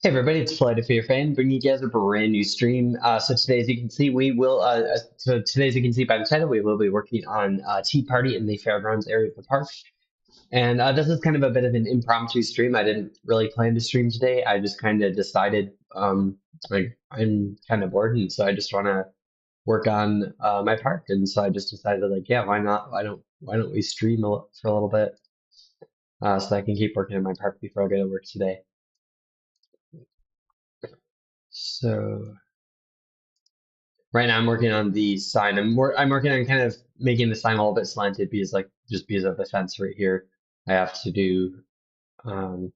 Hey everybody, it's Flight of Fear Fan, bringing you guys a brand new stream. So today, as you can see, as you can see by the title, we will be working on Tea Party in the Fairgrounds area of the park. And this is kind of a bit of an impromptu stream. I didn't really plan to stream today. I just kind of decided, like I'm kind of bored, and so I just want to work on my park. And so I just decided, like, yeah, why not? Why don't we stream for a little bit, so I can keep working on my park before I go to work today. So. Right now, I'm working on the sign. I'm working on kind of making the sign a little bit slanted because just because of the fence right here, I have to do um,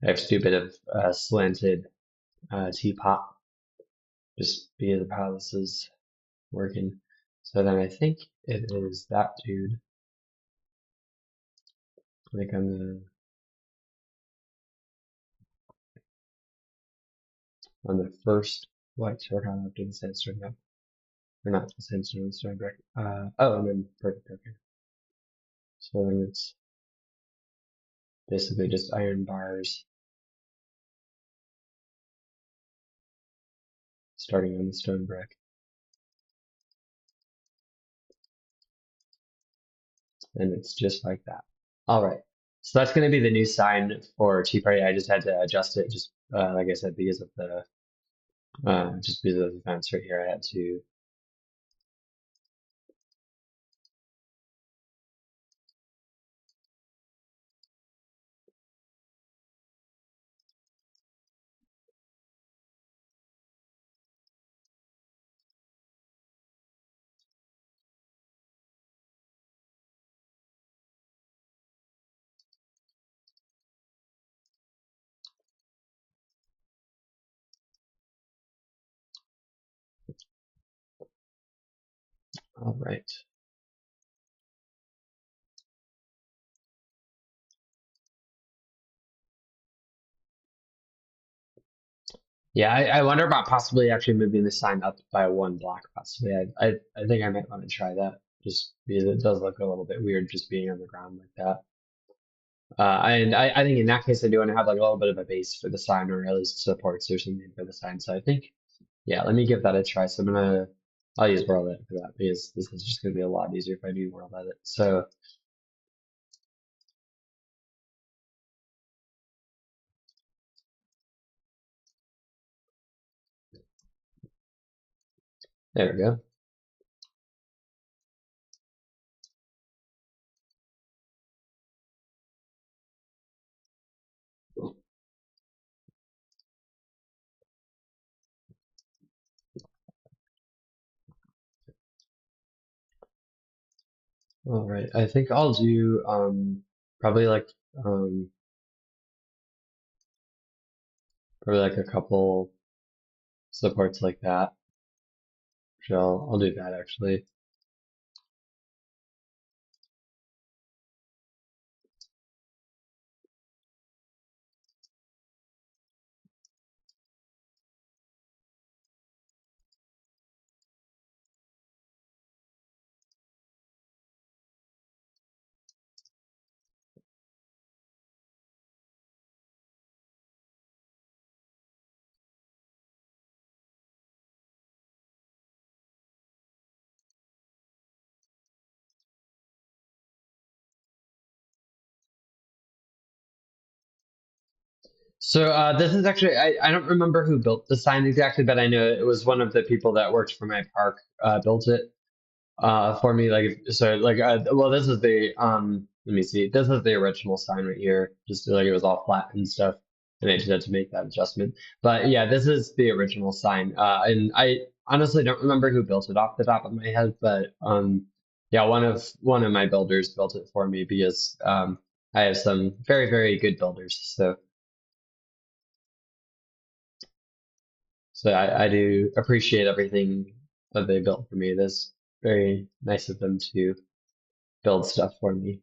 I have to do a bit of slanted teapot just because of how this is working. So then I think it is that dude, like on the first white circle after the sandstone brick, or not the sandstone stone brick. Oh, and then perfect. Okay, so then it's basically just iron bars starting on the stone brick. And it's just like that. All right. So that's going to be the new sign for Tea Party. I just had to adjust it, just like I said, because of the just because of the fence right here. I had to. All right. Yeah, I wonder about possibly actually moving the sign up by one block. Possibly, I think I might want to try that, just because it does look a little bit weird just being on the ground like that. And I think in that case, I do want to have like a little bit of a base for the sign, or at least supports or something for the sign. So I think, yeah, let me give that a try. So I'll use World Edit for that because this is just gonna be a lot easier if I do World Edit. So there we go. All right, I think I'll do probably like um probably like a couple supports like that. So I'll do that actually. So this is actually I don't remember who built the sign exactly, but I know it was one of the people that worked for my park built it for me. Well, this is the let me see, this is the original sign right here, just like it was all flat and stuff, and I just had to make that adjustment. But yeah, this is the original sign, and I honestly don't remember who built it off the top of my head, but yeah, one of my builders built it for me because I have some very, very good builders. So I do appreciate everything that they built for me. That's very nice of them to build stuff for me.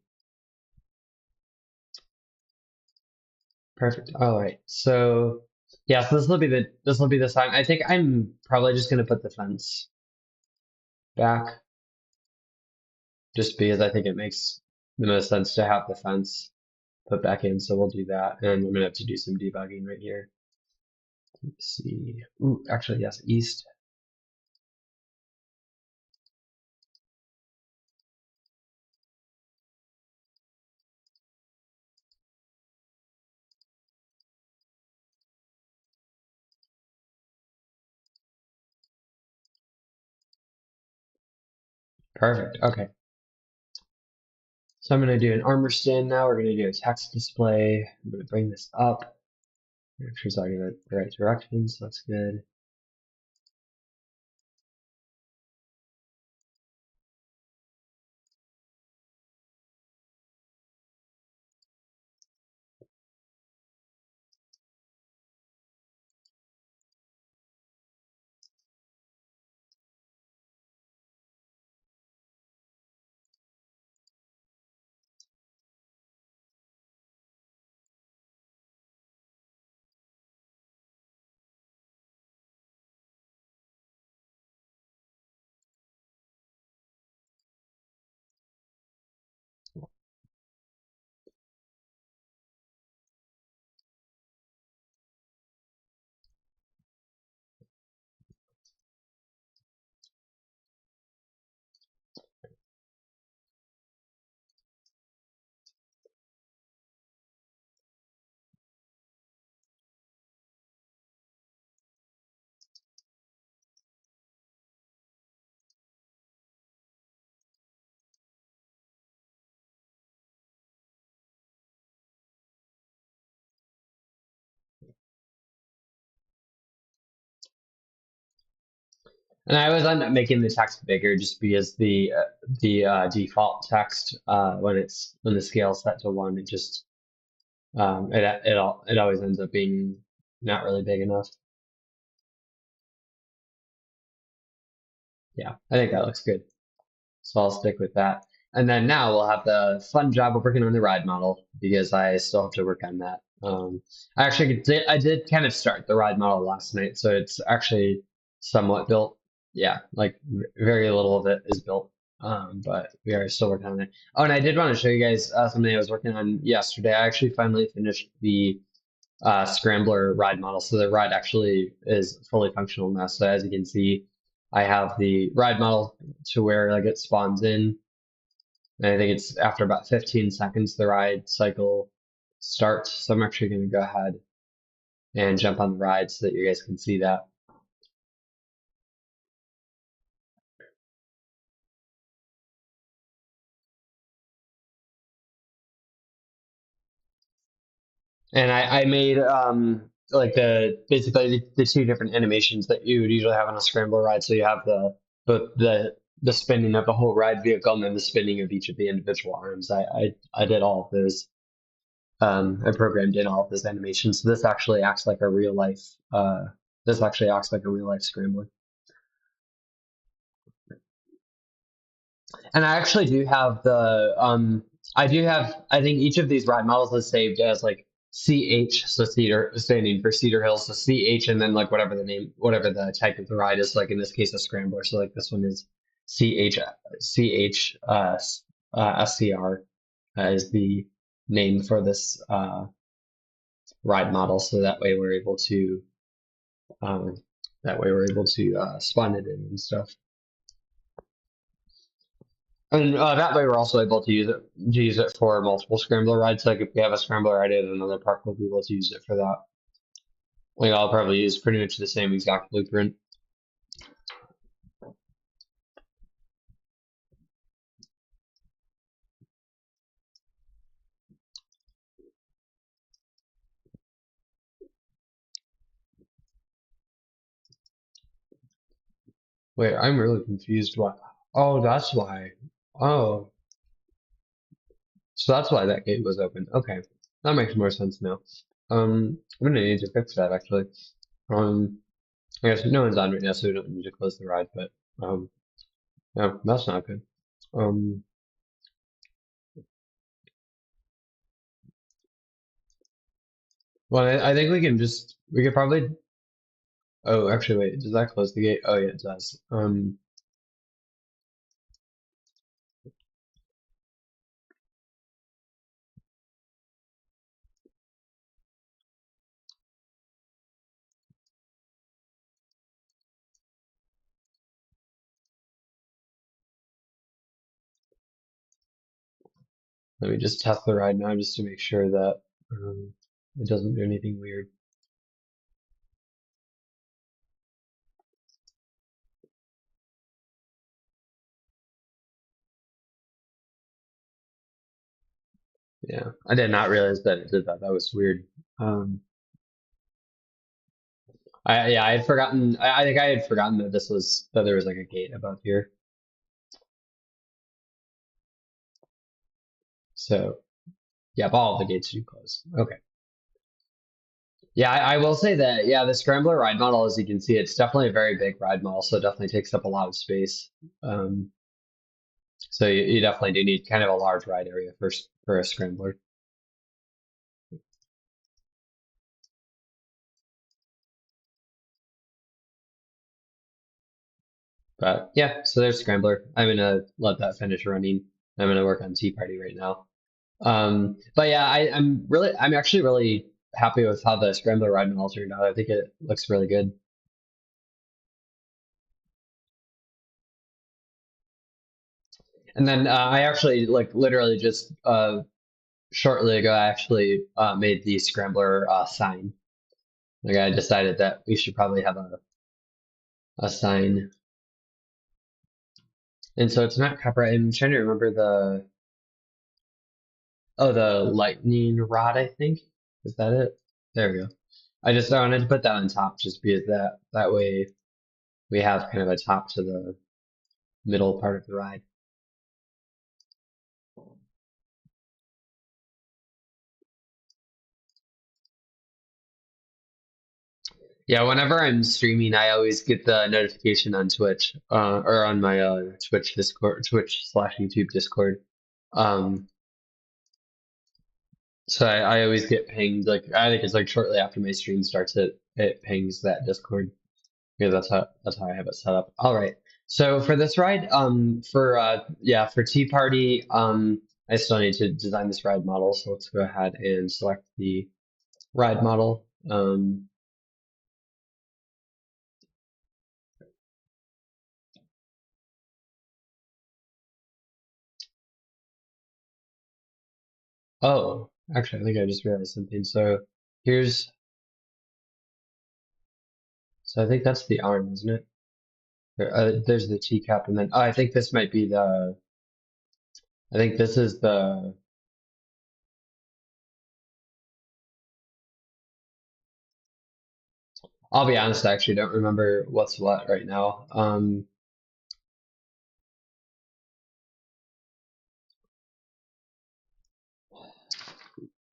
Perfect. All right. So yeah, so this will be the sign. I think I'm probably just gonna put the fence back just because I think it makes the most sense to have the fence put back in. So we'll do that, and I'm gonna have to do some debugging right here. Let's see. Ooh, actually, yes, east. Perfect. Okay. So I'm gonna do an armor stand now. We're gonna do a text display. I'm gonna bring this up. Make sure it's all in the right direction, so that's good. And I always end up making the text bigger just because the default text when the scale is set to one, it just it always ends up being not really big enough. Yeah, I think that looks good. So I'll stick with that. And then now we'll have the fun job of working on the ride model because I still have to work on that. I did kind of start the ride model last night, so it's actually somewhat built. Yeah, like very little of it is built, but we are still working on it. Oh, and I did want to show you guys something I was working on yesterday. I actually finally finished the Scrambler ride model, so the ride actually is fully functional now. So as you can see, I have the ride model to where like it spawns in, and I think it's after about 15 seconds the ride cycle starts. So I'm actually going to go ahead and jump on the ride so that you guys can see that. And I made like basically the two different animations that you would usually have on a scrambler ride. So you have the spinning of the whole ride vehicle and then the spinning of each of the individual arms. I did all of those. I programmed in all of those animations. So this actually acts like a real life. This actually acts like a real life scrambler. And I actually do have I think each of these ride models is saved as like CH, so Cedar standing for Cedar Hills, so CH and then like whatever the type of the ride is, like in this case a scrambler. So like this one is CH CH SCR is the name for this ride model. So um that way we're able to spawn it in and stuff. And that way, we're also able to use it for multiple scrambler rides. Like if we have a scrambler ride at another park, we'll be able to use it for that. Like I'll probably use pretty much the same exact blueprint. Wait, I'm really confused. Why? Oh, that's why. Oh, so that's why that gate was open. Okay, that makes more sense now. I'm gonna need to fix that actually. Um, I guess no one's on right now, so we don't need to close the ride. But no, that's not good. Um, Well, I think we could probably. Oh, actually, wait. Does that close the gate? Oh, yeah, it does. Let me just test the ride now, just to make sure that it doesn't do anything weird. Yeah, I did not realize that it did that. That was weird. Um, yeah, I had forgotten. I think I had forgotten that there was like a gate above here. So yeah, but all the gates do close. Okay. Yeah, I will say that. Yeah, the Scrambler ride model, as you can see, it's definitely a very big ride model, so it definitely takes up a lot of space. Um, so you definitely do need kind of a large ride area for a Scrambler. But yeah, so there's Scrambler. I'm gonna let that finish running. I'm gonna work on Tea Party right now. But yeah, I'm actually really happy with how the Scrambler ride model turned out. I think it looks really good. And then I actually like literally just shortly ago I actually made the Scrambler sign. Like I decided that we should probably have a sign. And so it's not copyright. I'm trying to remember the lightning rod, I think. Is that it? There we go. I wanted to put that on top just because that way we have kind of a top to the middle part of the ride. Yeah, whenever I'm streaming, I always get the notification on Twitch, or on my Twitch Discord, Twitch/YouTube Discord. Um, so I always get pinged. Like I think it's like shortly after my stream starts, it pings that Discord. Yeah, that's how I have it set up. All right. So for this ride, for Tea Party, I still need to design this ride model. So let's go ahead and select the ride model. Oh, actually, I think I just realized something. Here's, so I think that's the arm, isn't it? There's the teacup, and then I think this might be I think this is I'll be honest, I actually don't remember what's what right now.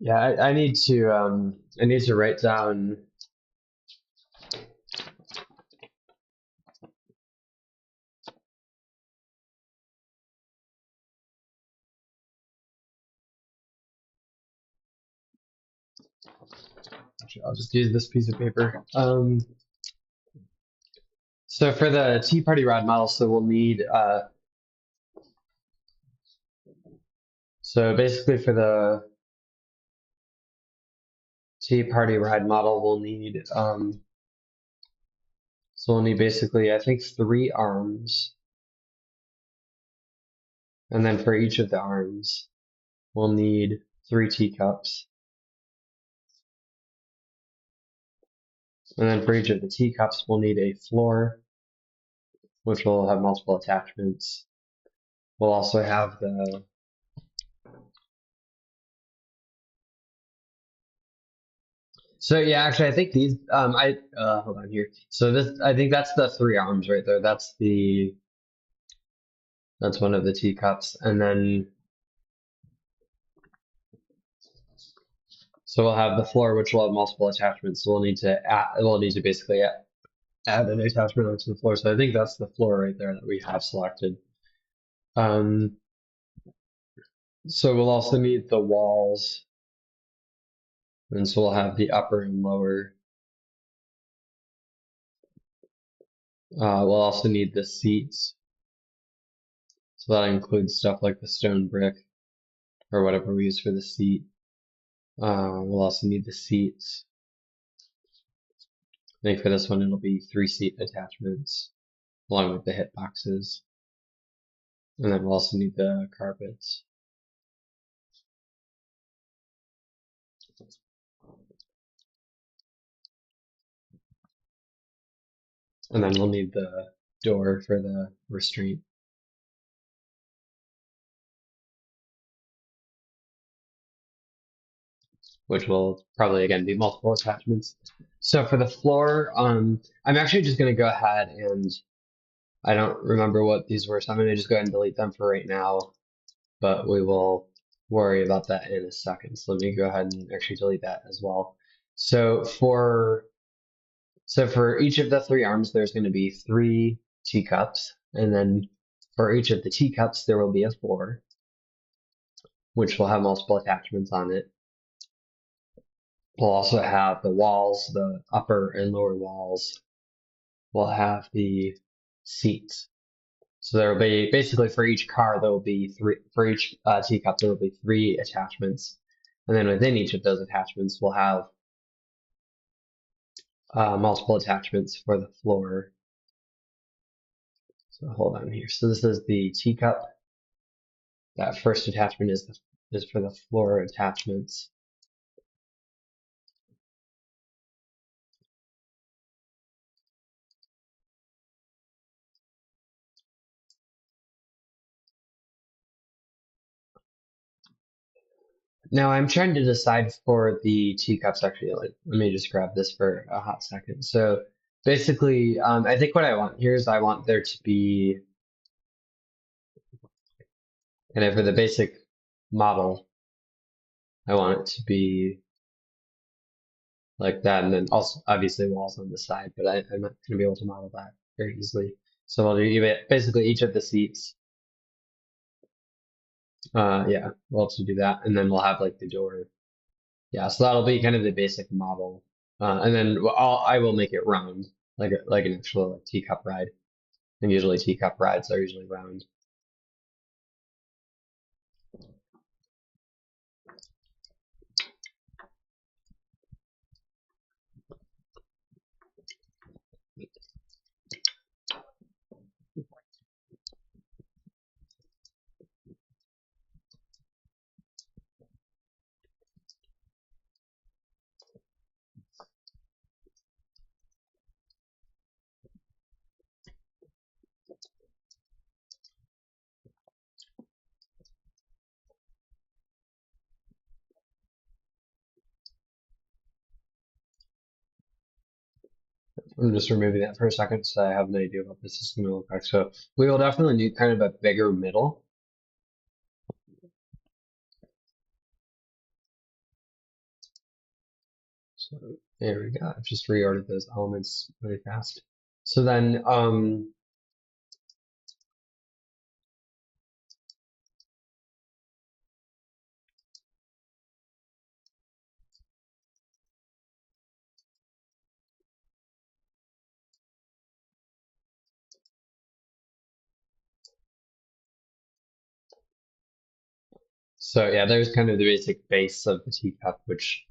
Yeah, I need to write down. Actually, I'll just use this piece of paper. So for the Tea Party rod model, so we'll need so basically for the Tea Party ride model, we'll need basically I think three arms, and then for each of the arms, we'll need three teacups, and then for each of the teacups, we'll need a floor, which will have multiple attachments. We'll also have the So yeah, actually, I think these. I hold on here. So this, I think that's the three arms right there. That's one of the teacups, and then so we'll have the floor, which will have multiple attachments. So we'll need to basically add an attachment onto the floor. So I think that's the floor right there that we have selected. Um, so we'll also need the walls. And so we'll have the upper and lower. We'll also need the seats. So that includes stuff like the stone brick or whatever we use for the seat. We'll also need the seats. I think for this one it'll be 3-seat attachments along with the hip boxes. And then we'll also need the carpets. And then we'll need the door for the restraint. Which will probably again be multiple attachments. So for the floor, I'm actually just going to go ahead and I don't remember what these were, so I'm going to just go ahead and delete them for right now, but we will worry about that in a second. So let me go ahead and actually delete that as well. So for each of the 3 arms, there's going to be 3 teacups, and then for each of the teacups, there will be a floor, which will have multiple attachments on it. We'll also have the walls, the upper and lower walls. We'll have the seats. So there will be basically for each car there will be 3 for each teacup there will be 3 attachments, and then within each of those attachments we'll have multiple attachments for the floor. So hold on here. So this is the teacup. That first attachment is for the floor attachments. Now I'm trying to decide for the teacups actually. Let me just grab this for a hot second. So basically, I think what I want here is I want there to be kind of for the basic model, I want it to be like that, and then also obviously walls on the side, but I'm not going to be able to model that very easily. So we'll do basically each of the seats. Yeah, we'll also do that, and then we'll have like the door. Yeah, so that'll be kind of the basic model, and then I will make it round, like an actual like teacup ride. And usually teacup rides are usually round. I'm just removing that for a second so I have an idea of what this is going to look like. So we will definitely need kind of a bigger middle. So there we go. I've just reordered those elements really fast. So then, so yeah, there's kind of the basic base of the teacup, which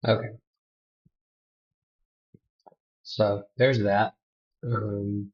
Okay, so there's that. Um,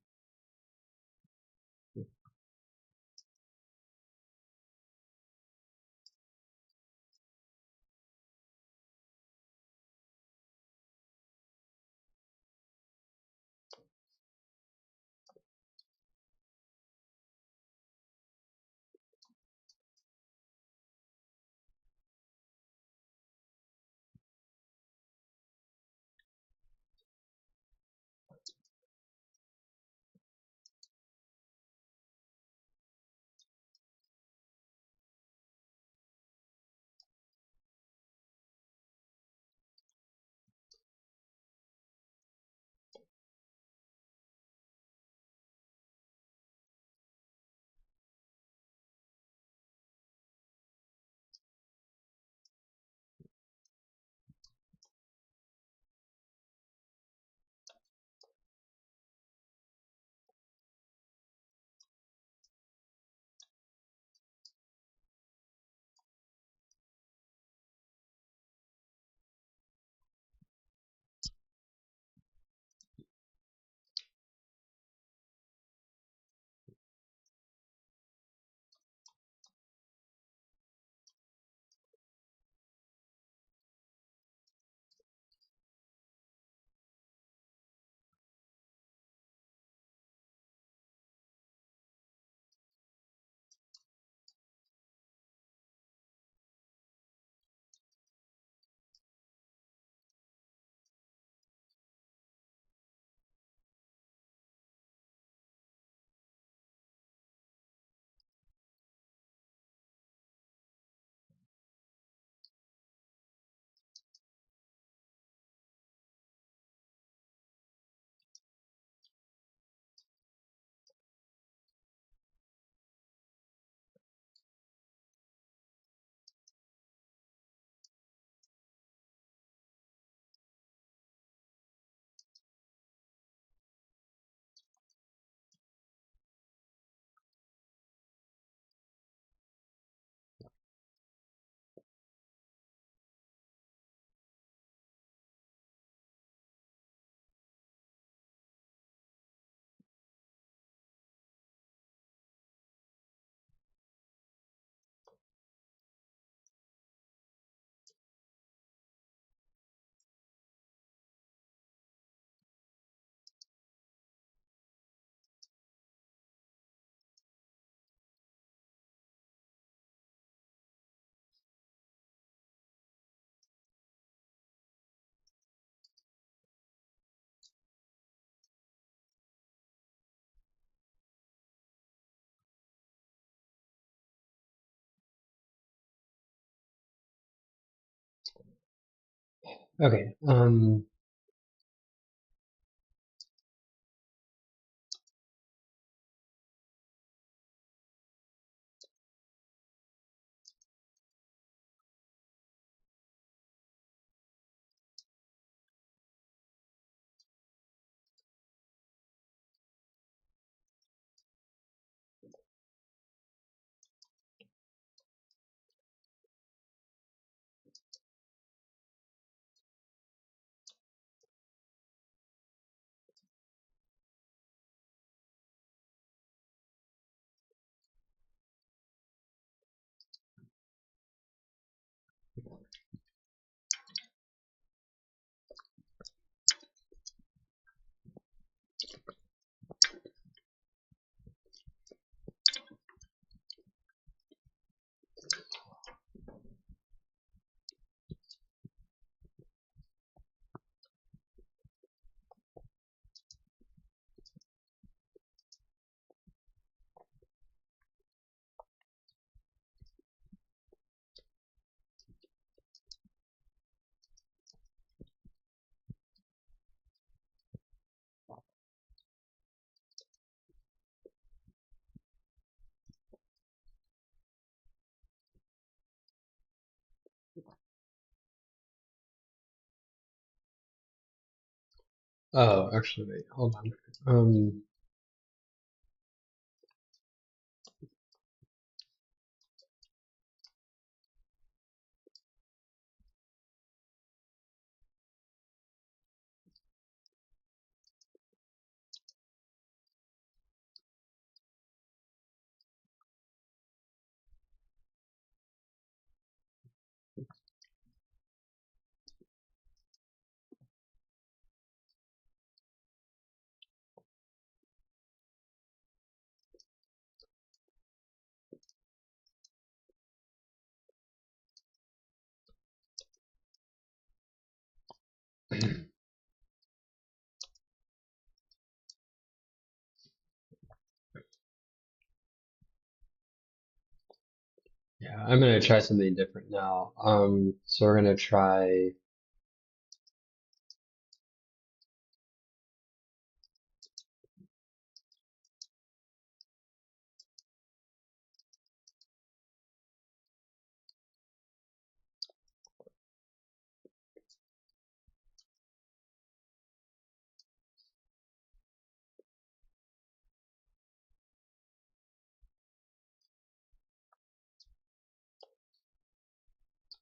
okay. Oh, actually, wait, hold on. Um, Yeah, I'm gonna try something different now. So we're gonna try.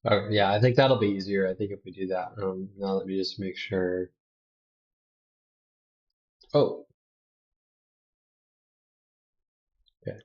Oh, yeah, I think that'll be easier. I think if we do that. Now let me just make sure. Oh, okay.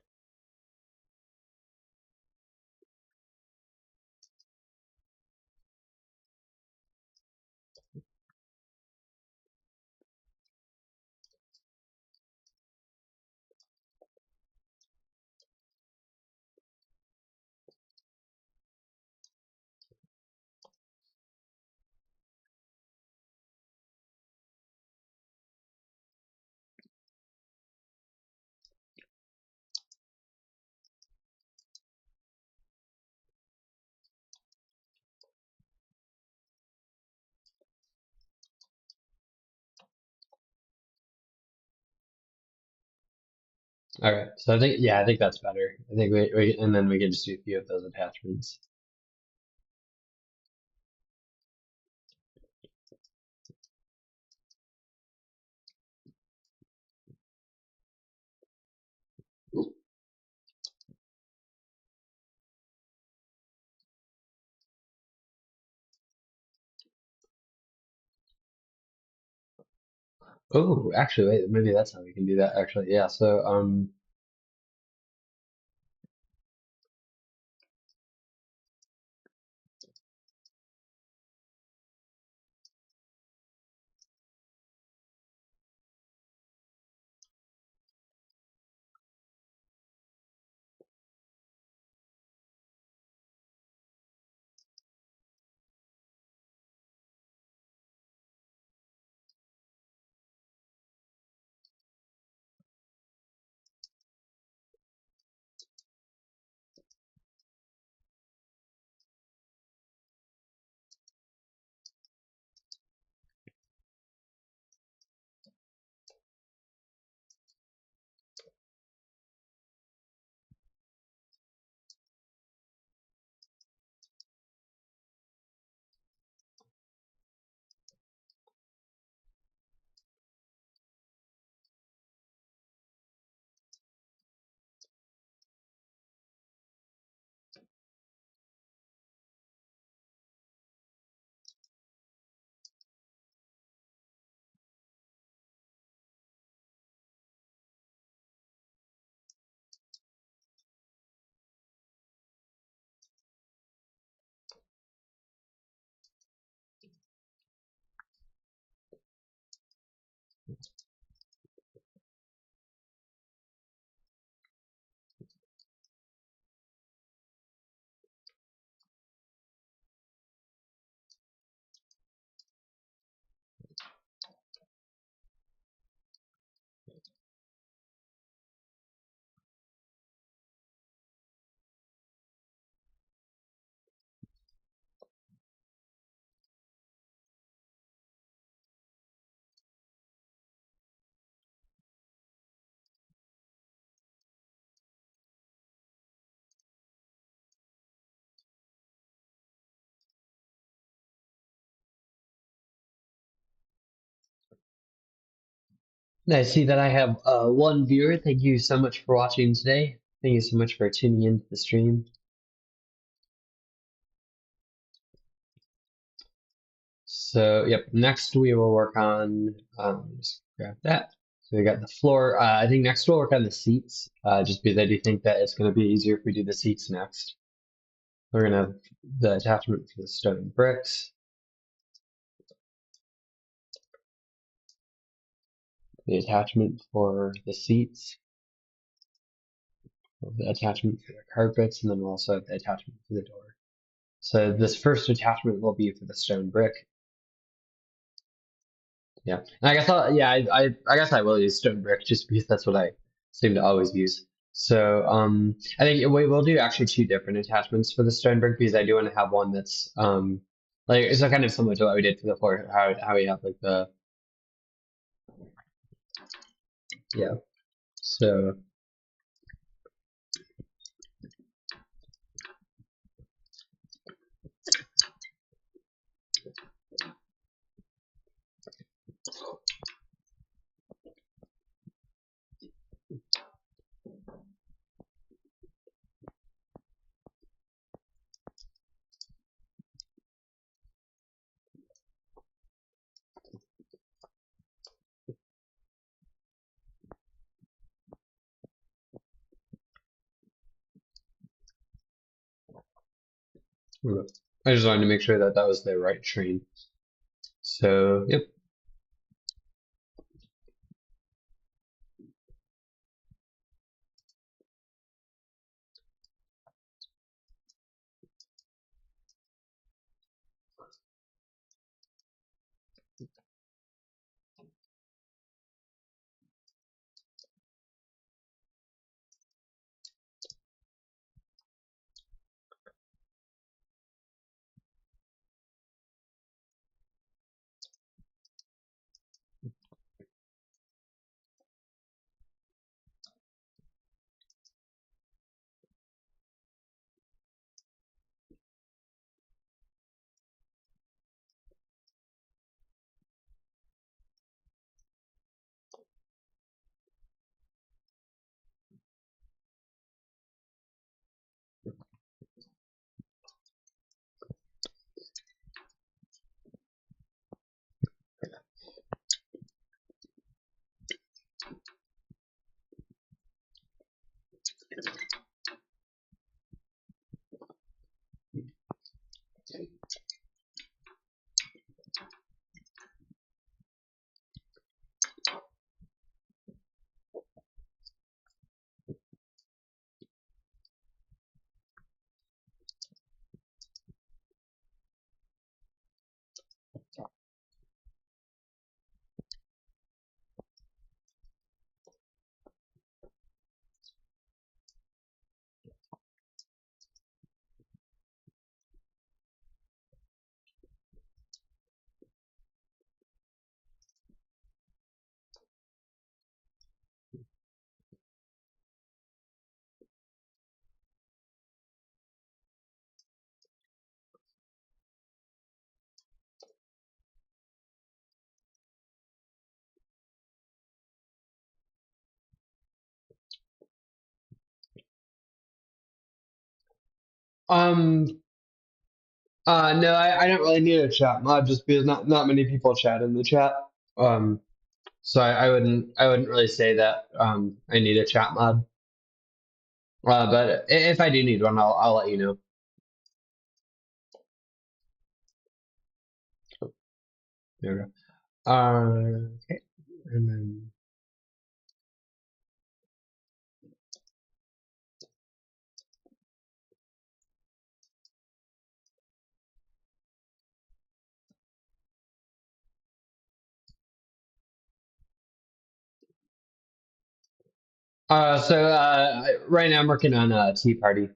All right. So I think, yeah, I think that's better. I think and then we can just do a few of those attachments. Oh, actually, wait, maybe that's how we can do that. Actually, yeah. So, I see that I have one viewer. Thank you so much for watching today. Thank you so much for tuning into the stream. So, yep, next we will work on, just grab that. So we got the floor. I think next we'll work on the seats, just because I do think that it's going to be easier if we do the seats next. We're going to have the attachment for the stone bricks, the attachment for the seats, the attachment for the carpets, and then we'll also have the attachment for the door. So this first attachment will be for the stone brick. Yeah, and I guess I guess I will use stone brick just because that's what I seem to always use. So I think we will do actually two different attachments for the stone brick because I do want to have one that's like it's kind of similar to what we did for the floor, how we have like the yeah. So I just wanted to make sure that that was the right train. So yep. Um no, I don't really need a chat mod just because not many people chat in the chat. Um so I wouldn't really say that I need a chat mod. But if I do need one, I'll let you know. There we go. Okay. And then right now I'm working on a Tea Party.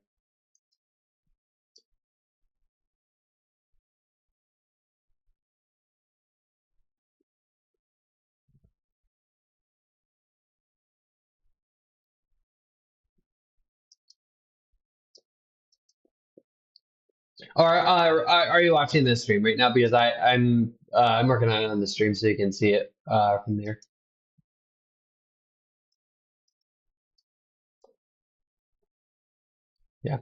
Or are you watching this stream right now? Because I'm working on it on the stream so you can see it from there. Yeah.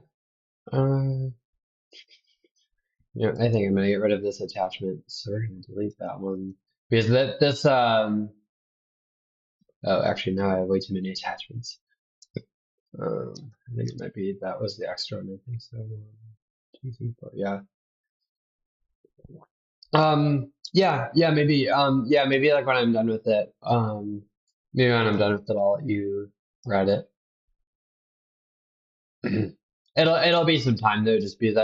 Uh, yeah, I think I'm gonna get rid of this attachment, so we're gonna delete that one because that this oh actually now I have way too many attachments. I think it might be that was the extra one. I think so. One, two, three, four. Yeah. Yeah, maybe like when I'm done with it. Maybe when I'm done with it, I'll let you read it. It'll be some time though, just because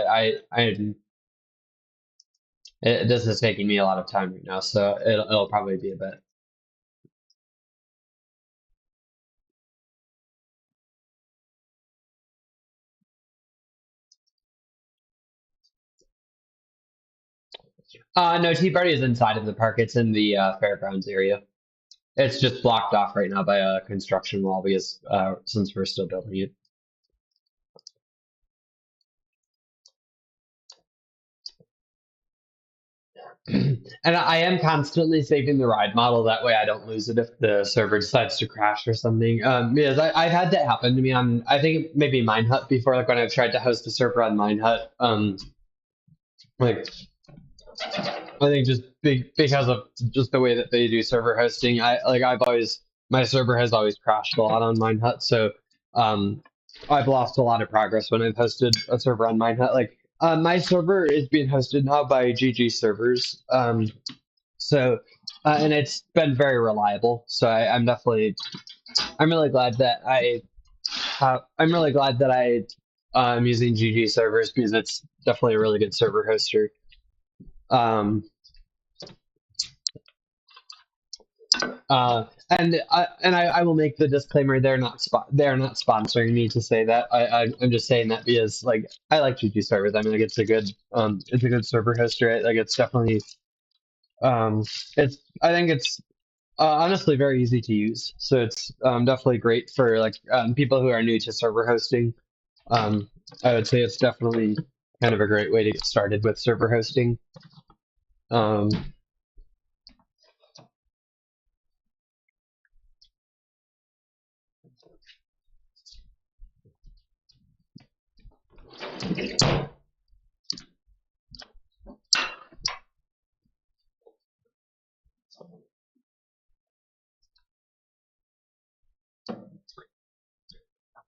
This is taking me a lot of time right now, so it'll probably be a bit. No, Tea Party is inside of the park. It's in the fairgrounds area. It's just blocked off right now by a construction wall because since we're still building it. And I am constantly saving the ride model. That way I don't lose it if the server decides to crash or something. Because I've had that happen to me on, I think maybe Minehut before, like when I've tried to host a server on Minehut. Like I think just because of just the way that they do server hosting, I've always my server has always crashed a lot on Minehut, so um, I've lost a lot of progress when I've hosted a server on Minehut. Like my server is being hosted now by GG servers, so and it's been very reliable. So I'm really glad that I'm really glad that I'm using GG servers because it's definitely a really good server hoster. Um, and I will make the disclaimer: they're not sponsoring me to say that. I'm just saying that because like I like GG servers. I mean, like it's a good server hoster. Right? Like it's definitely it's I think it's honestly very easy to use. So it's definitely great for like people who are new to server hosting. Um, I would say it's definitely kind of a great way to get started with server hosting. Um,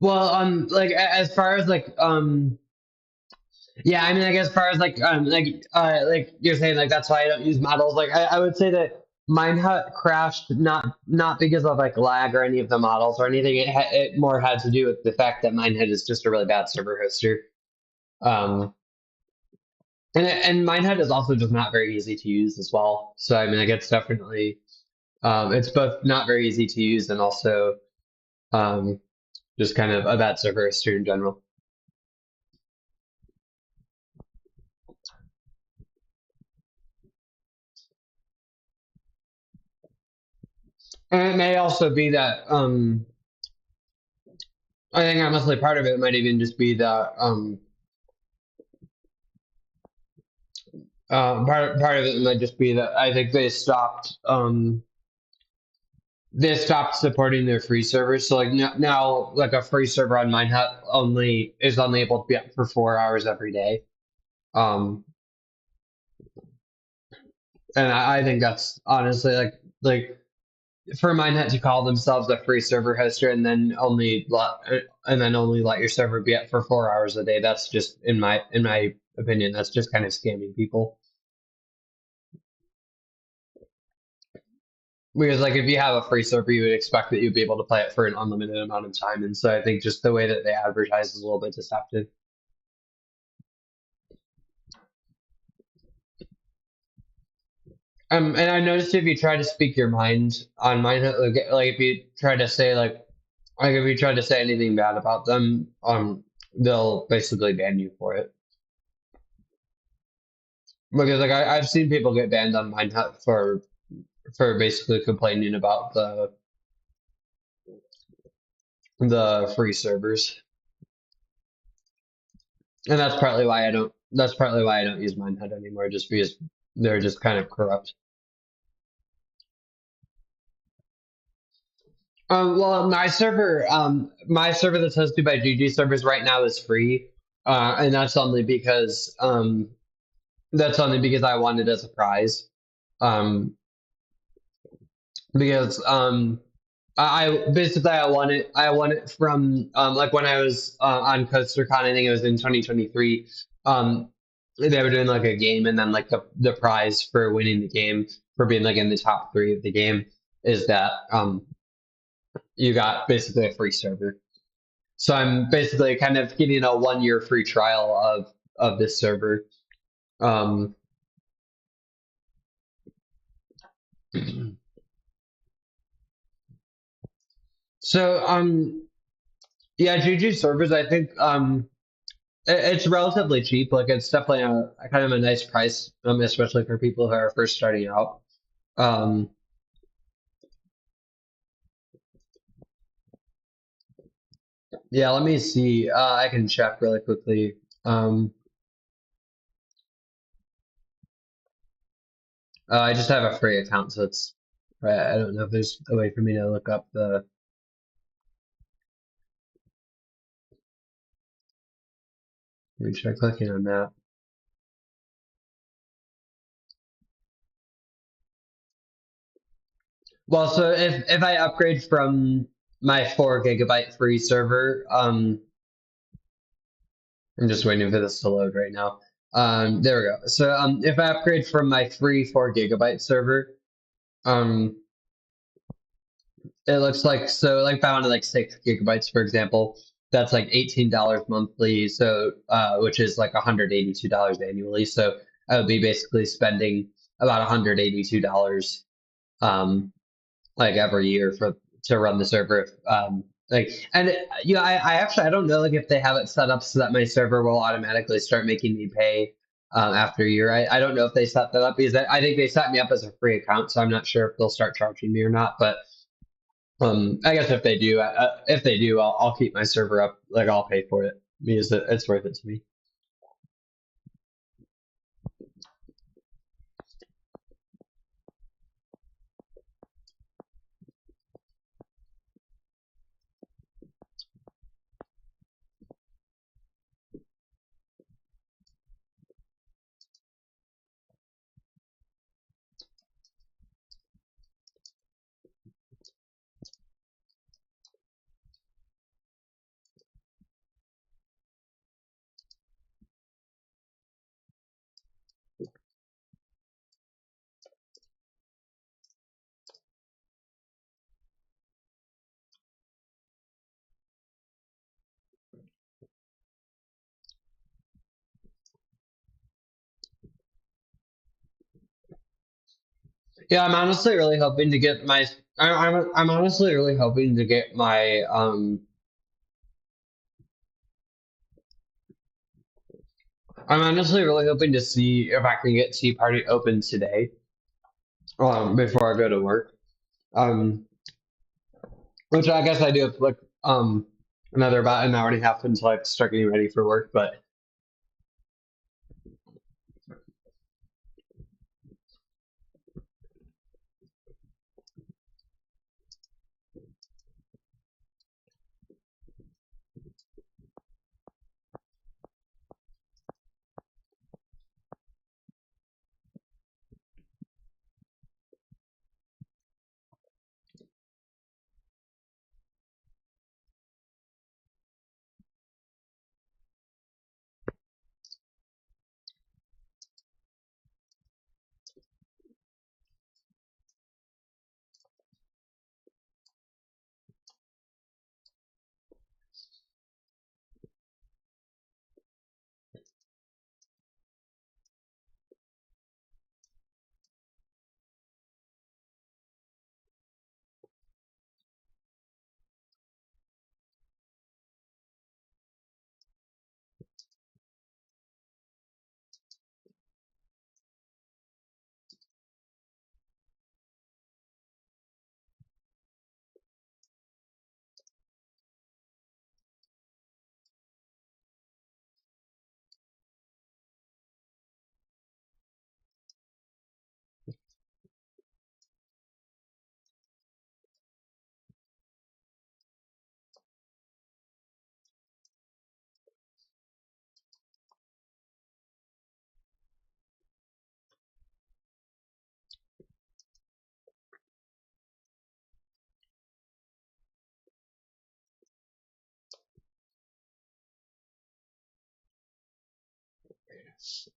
well, like as far as like yeah, I mean, like as far as like you're saying, like that's why I don't use models. Like I would say that Minehut crashed not because of like lag or any of the models or anything. It more had to do with the fact that Minehut is just a really bad server hoster. Um, and Minehut is also just not very easy to use as well. So I mean, like it's definitely it's both not very easy to use and also um, just kind of a bad server hoster in general. And it may also be that I think honestly part of it might even just be that part of it might just be that I think they stopped supporting their free servers. So like now like a free server on Minehut only able to be up for 4 hours every day. Um, and I think that's honestly like for Minehut to call themselves a free server hoster and then only let your server be up for 4 hours a day. That's just in my opinion, that's just kind of scamming people. Because like if you have a free server, you would expect that you'd be able to play it for an unlimited amount of time, and so I think just the way that they advertise is a little bit deceptive. And I noticed if you try to speak your mind on Minehut, like if you try to say like if you try to say anything bad about them, they'll basically ban you for it. Because like I've seen people get banned on Minehut for basically complaining about the free servers, and that's partly why I don't use Minehut anymore, just because they're just kind of corrupt. Well, my server that's hosted by GG servers right now is free, and that's only because I won it as a prize. Um, because I basically I won it from like when I was on CoasterCon. I think it was in 2023. Um, they were doing like a game, and then like the prize for winning the game for being like in the top three of the game is that you got basically a free server. So I'm basically kind of getting a 1 year free trial of this server. Um, So yeah, Juju servers, I think it's relatively cheap. Like it's definitely a kind of a nice price, especially for people who are first starting out. Um, yeah, let me see. I can check really quickly. Um, I just have a free account, so it's I don't know if there's a way for me to look up the. Let me try clicking on that. Well, so if I upgrade from my 4 GB free server, I'm just waiting for this to load right now. There we go. So if I upgrade from my free 4 GB server, um, it looks like so like if I wanted like 6 GB, for example, that's like $18 monthly. So which is like $182 annually. So I would be basically spending about $182 like every year for to run the server. Like and I actually I don't know like if they have it set up so that my server will automatically start making me pay after a year. I don't know if they set that up because I think they set me up as a free account, so I'm not sure if they'll start charging me or not. But I guess if they do, I'll keep my server up. Like I'll pay for it because it's worth it to me. Yeah, I'm honestly really hoping to get my. I'm honestly really hoping to get my. I'm honestly really hoping to see if I can get Tea Party open today. Before I go to work. Um, which I guess I do have like another about an hour and a half until I start getting ready for work. But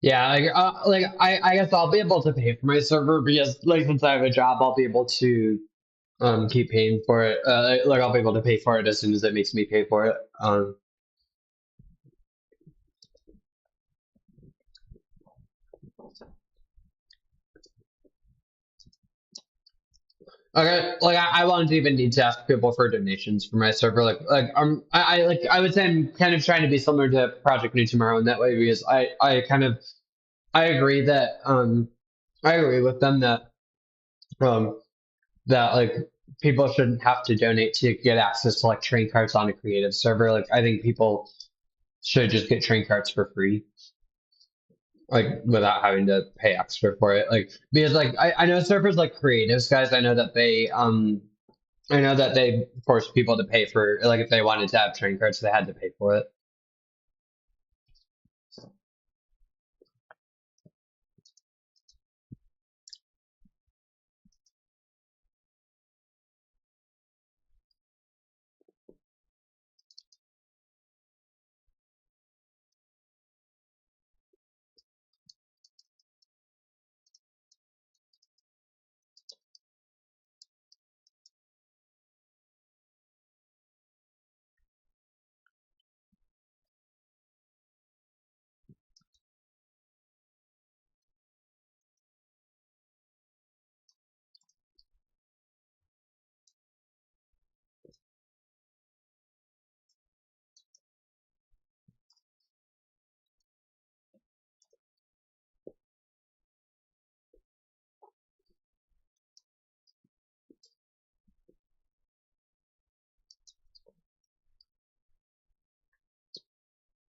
yeah, I guess I'll be able to pay for my server because like since I have a job, I'll be able to keep paying for it. Like I'll be able to pay for it as soon as it makes me pay for it. Okay, like I won't even need to ask people for donations for my server. I would say I'm kind of trying to be similar to Project New Tomorrow in that way because I agree that I agree with them um that like people shouldn't have to donate to get access to like train cards on a creative server. Like I think people should just get train cards for free, like without having to pay extra for it. Like because like I know servers like creatives guys, I know that they forced people to pay for like if they wanted to have train cards, they had to pay for it.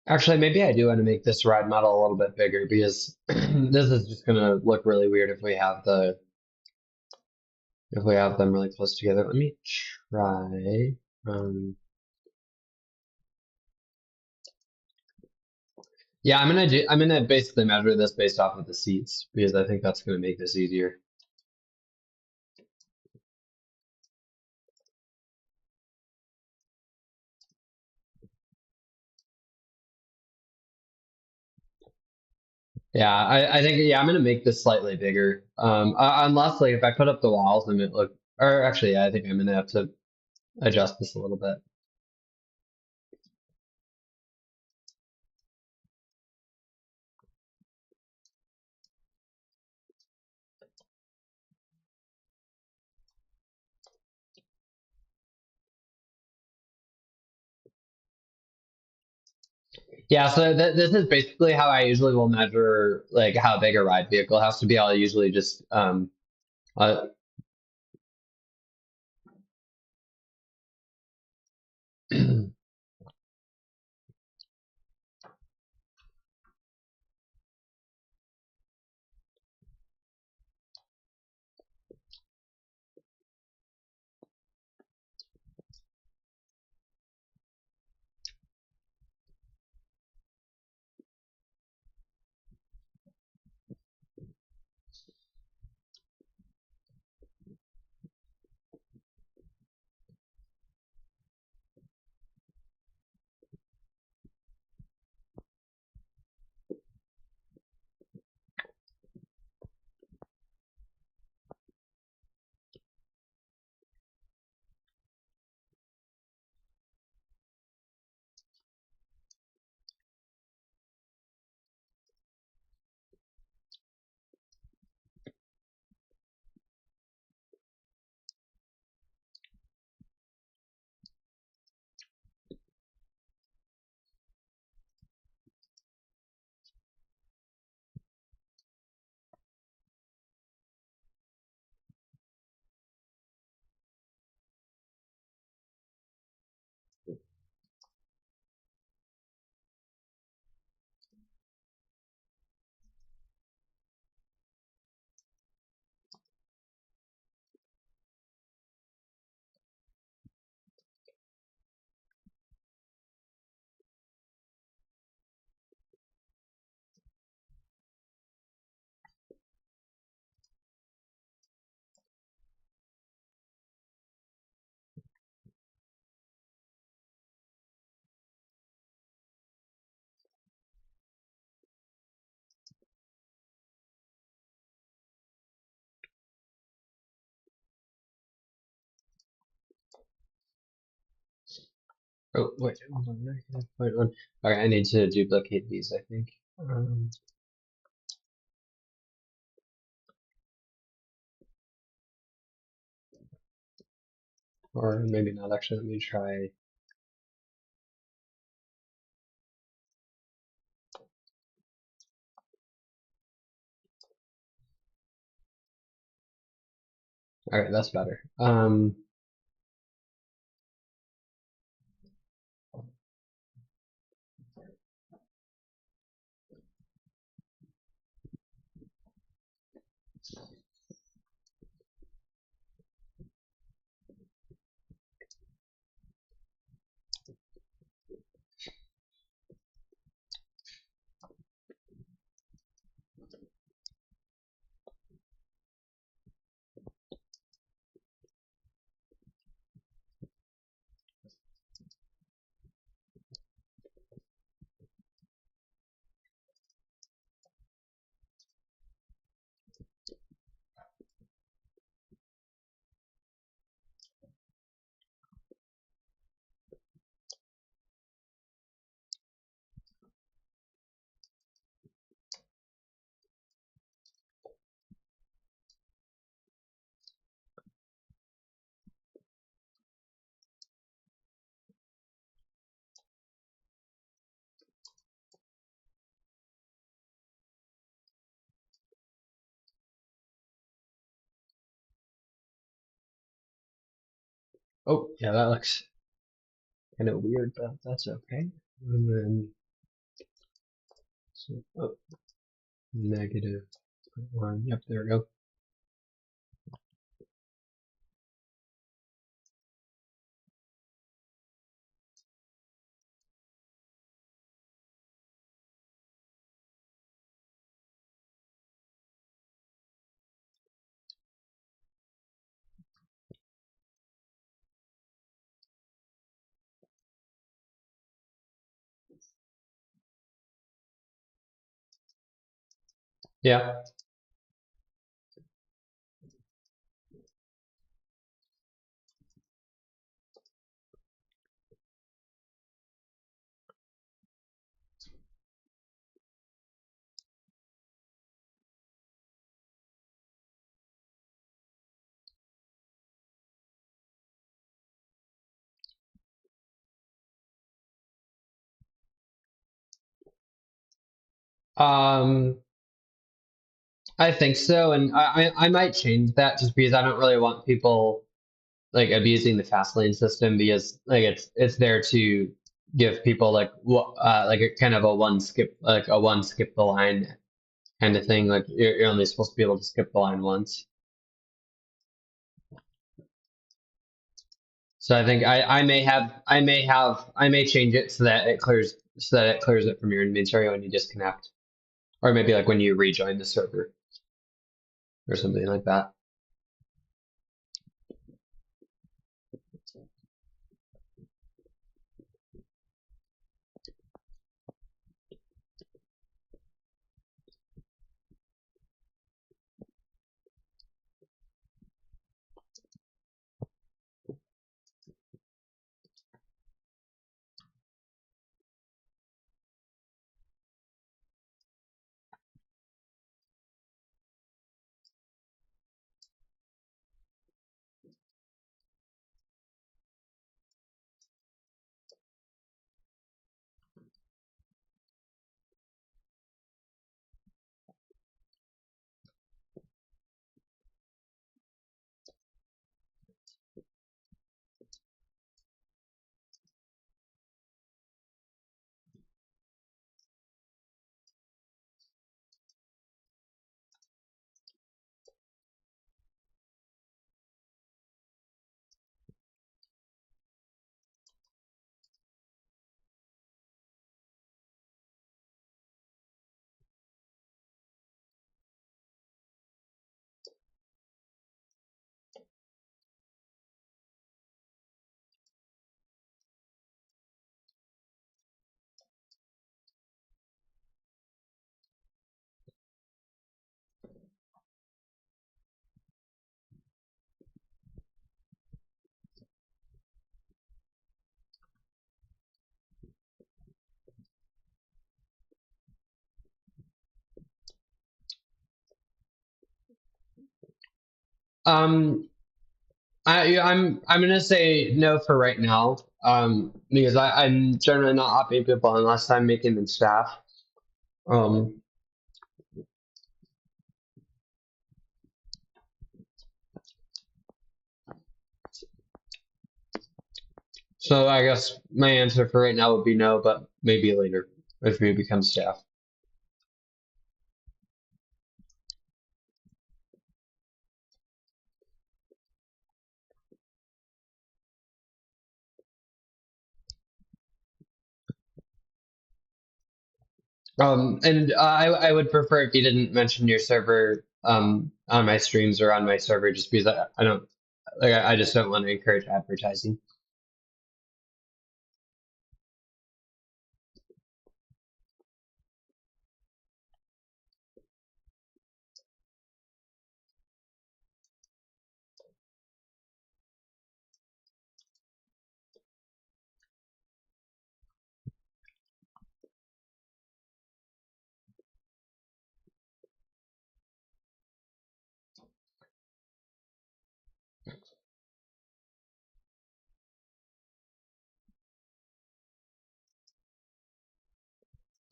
Actually, maybe I do want to make this ride model a little bit bigger because this is just gonna look really weird if we have them really close together. Let me try. Um, yeah, I'm gonna basically measure this based off of the seats because I think that's gonna make this easier. Yeah, I think yeah, I'm gonna make this slightly bigger. Unless like if I put up the walls and it look, or actually, yeah, I think I'm gonna have to adjust this a little bit. Yeah, so this is basically how I usually will measure like how big a ride vehicle has to be. I'll usually just uh, oh wait, hold on, -1. Okay, I need to duplicate these, I think. Or maybe not actually. Let me try. All right, that's better. Oh, yeah, that looks kind of weird, but that's okay. And then, so, oh, -1. Yep, there we go. Yeah. Um, I think so, and I might change that just because I don't really want people like abusing the fast lane system because like it's there to give people like a kind of a one skip the line kind of thing. Like you're only supposed to be able to skip the line once. So I think I may change it so that it clears it from your inventory when you disconnect, or maybe like when you rejoin the server or something like that. Um, I'm gonna say no for right now. Because I'm generally not hopping people unless I'm making them staff. Um, so I guess my answer for right now would be no, but maybe later if we become staff. And I would prefer if you didn't mention your server on my streams or on my server, just because I don't like I just don't want to encourage advertising.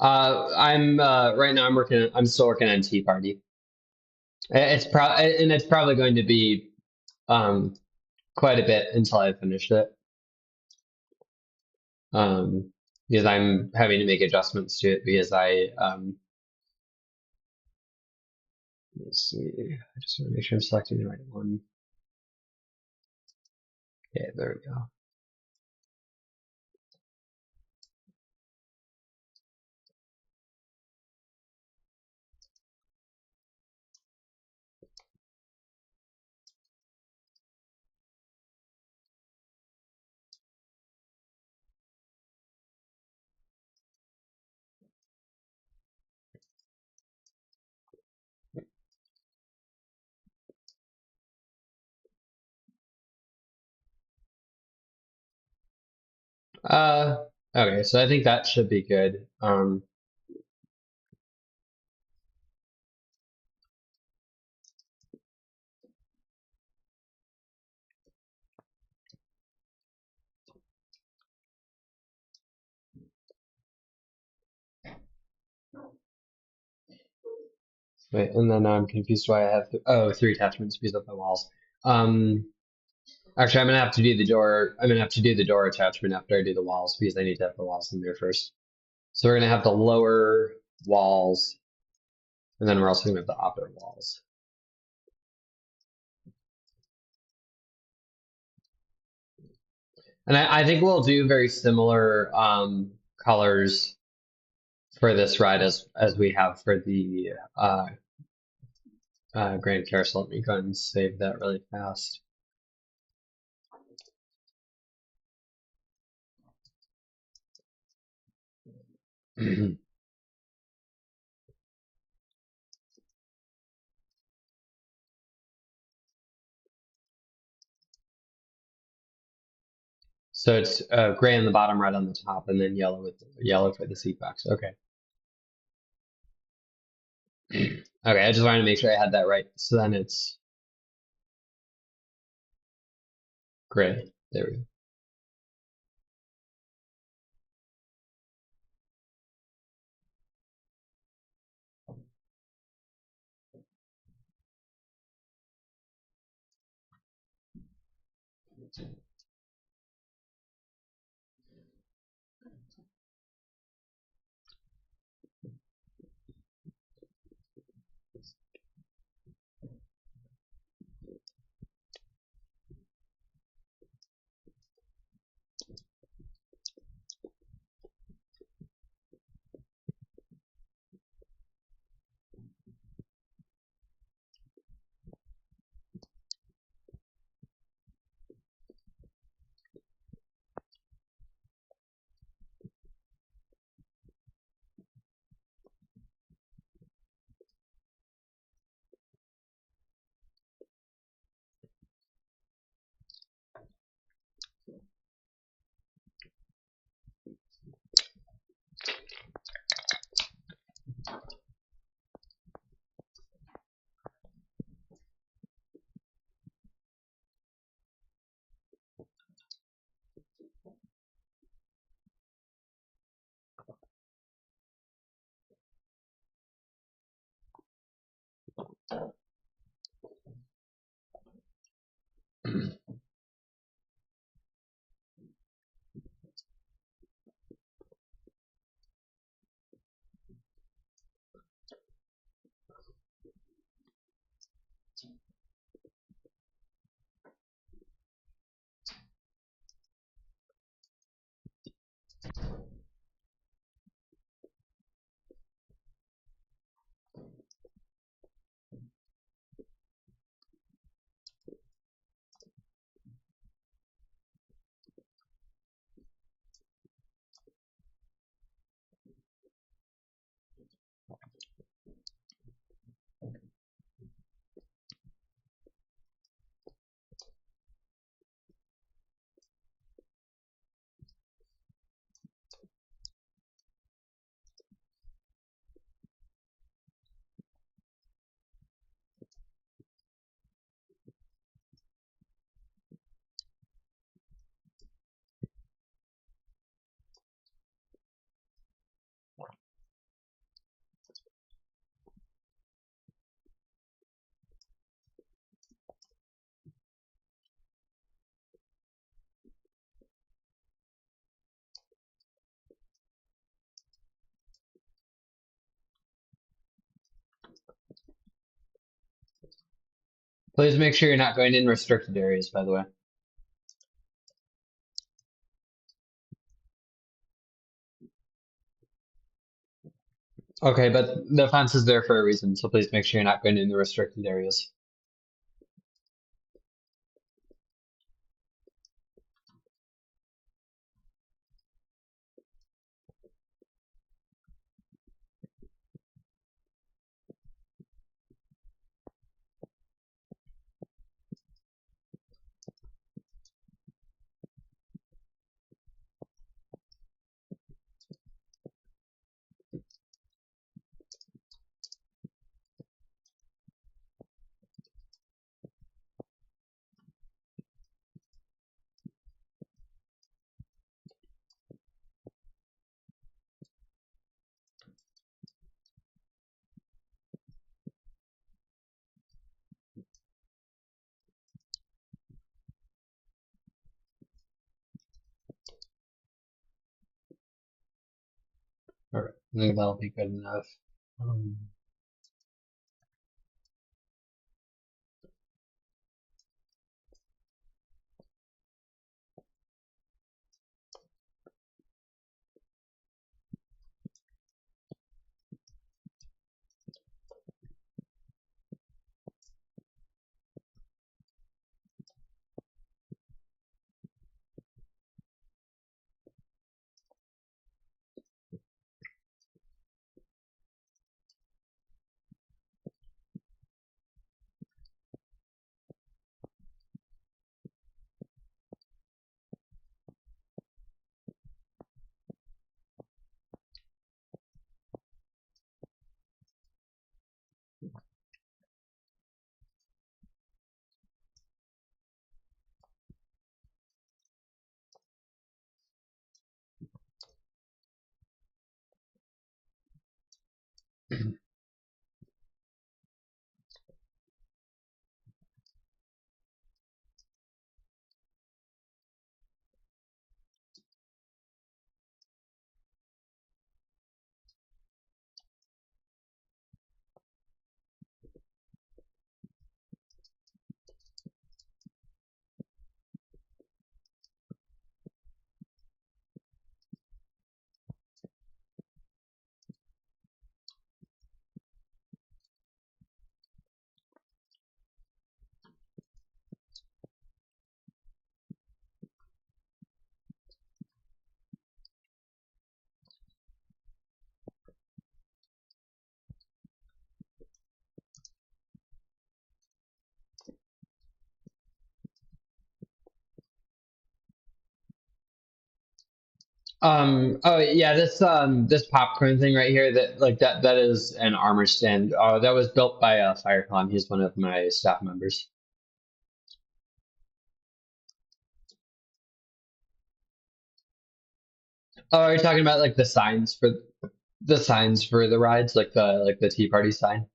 I'm right now I'm still working on Tea Party. It's probably going to be um quite a bit until I finish it. Um, because I'm having to make adjustments to it because let's see, I just want to make sure I'm selecting the right one. Okay, there we go. Uh, okay, so I think that should be good. Wait, and then I'm confused why I have three attachments because of the walls. Um, Actually, I'm gonna have to do the door. I'm gonna have to do the door attachment after I do the walls because I need to have the walls in there first. So we're gonna have the lower walls, and then we're also gonna have the upper walls. And I think we'll do very similar colors for this ride as we have for the Grand Carousel. Let me go ahead and save that really fast. So it's gray on the bottom, red on the top, and then yellow for the seat box. Okay. Okay, I just wanted to make sure I had that right. So then it's gray. There we go. Please make sure you're not going in restricted areas, by the way. Okay, but the fence is there for a reason, so please make sure you're not going in the restricted areas. All right, I think that'll be good enough. Um, oh yeah, this popcorn thing right here, that is an armor stand. That was built by Firecon. He's one of my staff members. Oh, are you talking about like the signs for the rides, like the Tea Party sign?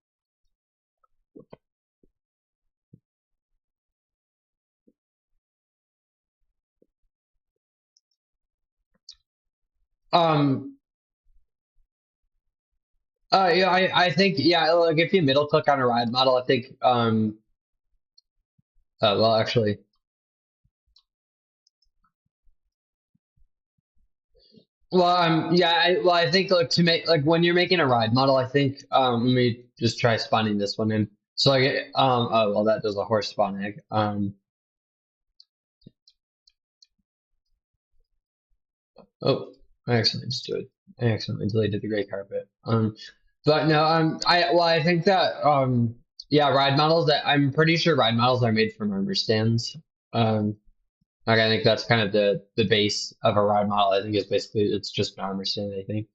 Um, yeah, I think, yeah, like if you middle click on a ride model, I think, well, actually, yeah, I think like to make like when you're making a ride model, I think, let me just try spawning this one in. So like, oh, well, that does a horse spawn egg. Oh, I accidentally just did. I accidentally deleted the gray carpet. But no, I think that, yeah, ride models that I'm pretty sure ride models are made from armor stands. Um, like I think that's kind of the base of a ride model. I think it's basically it's just an armor stand, I think.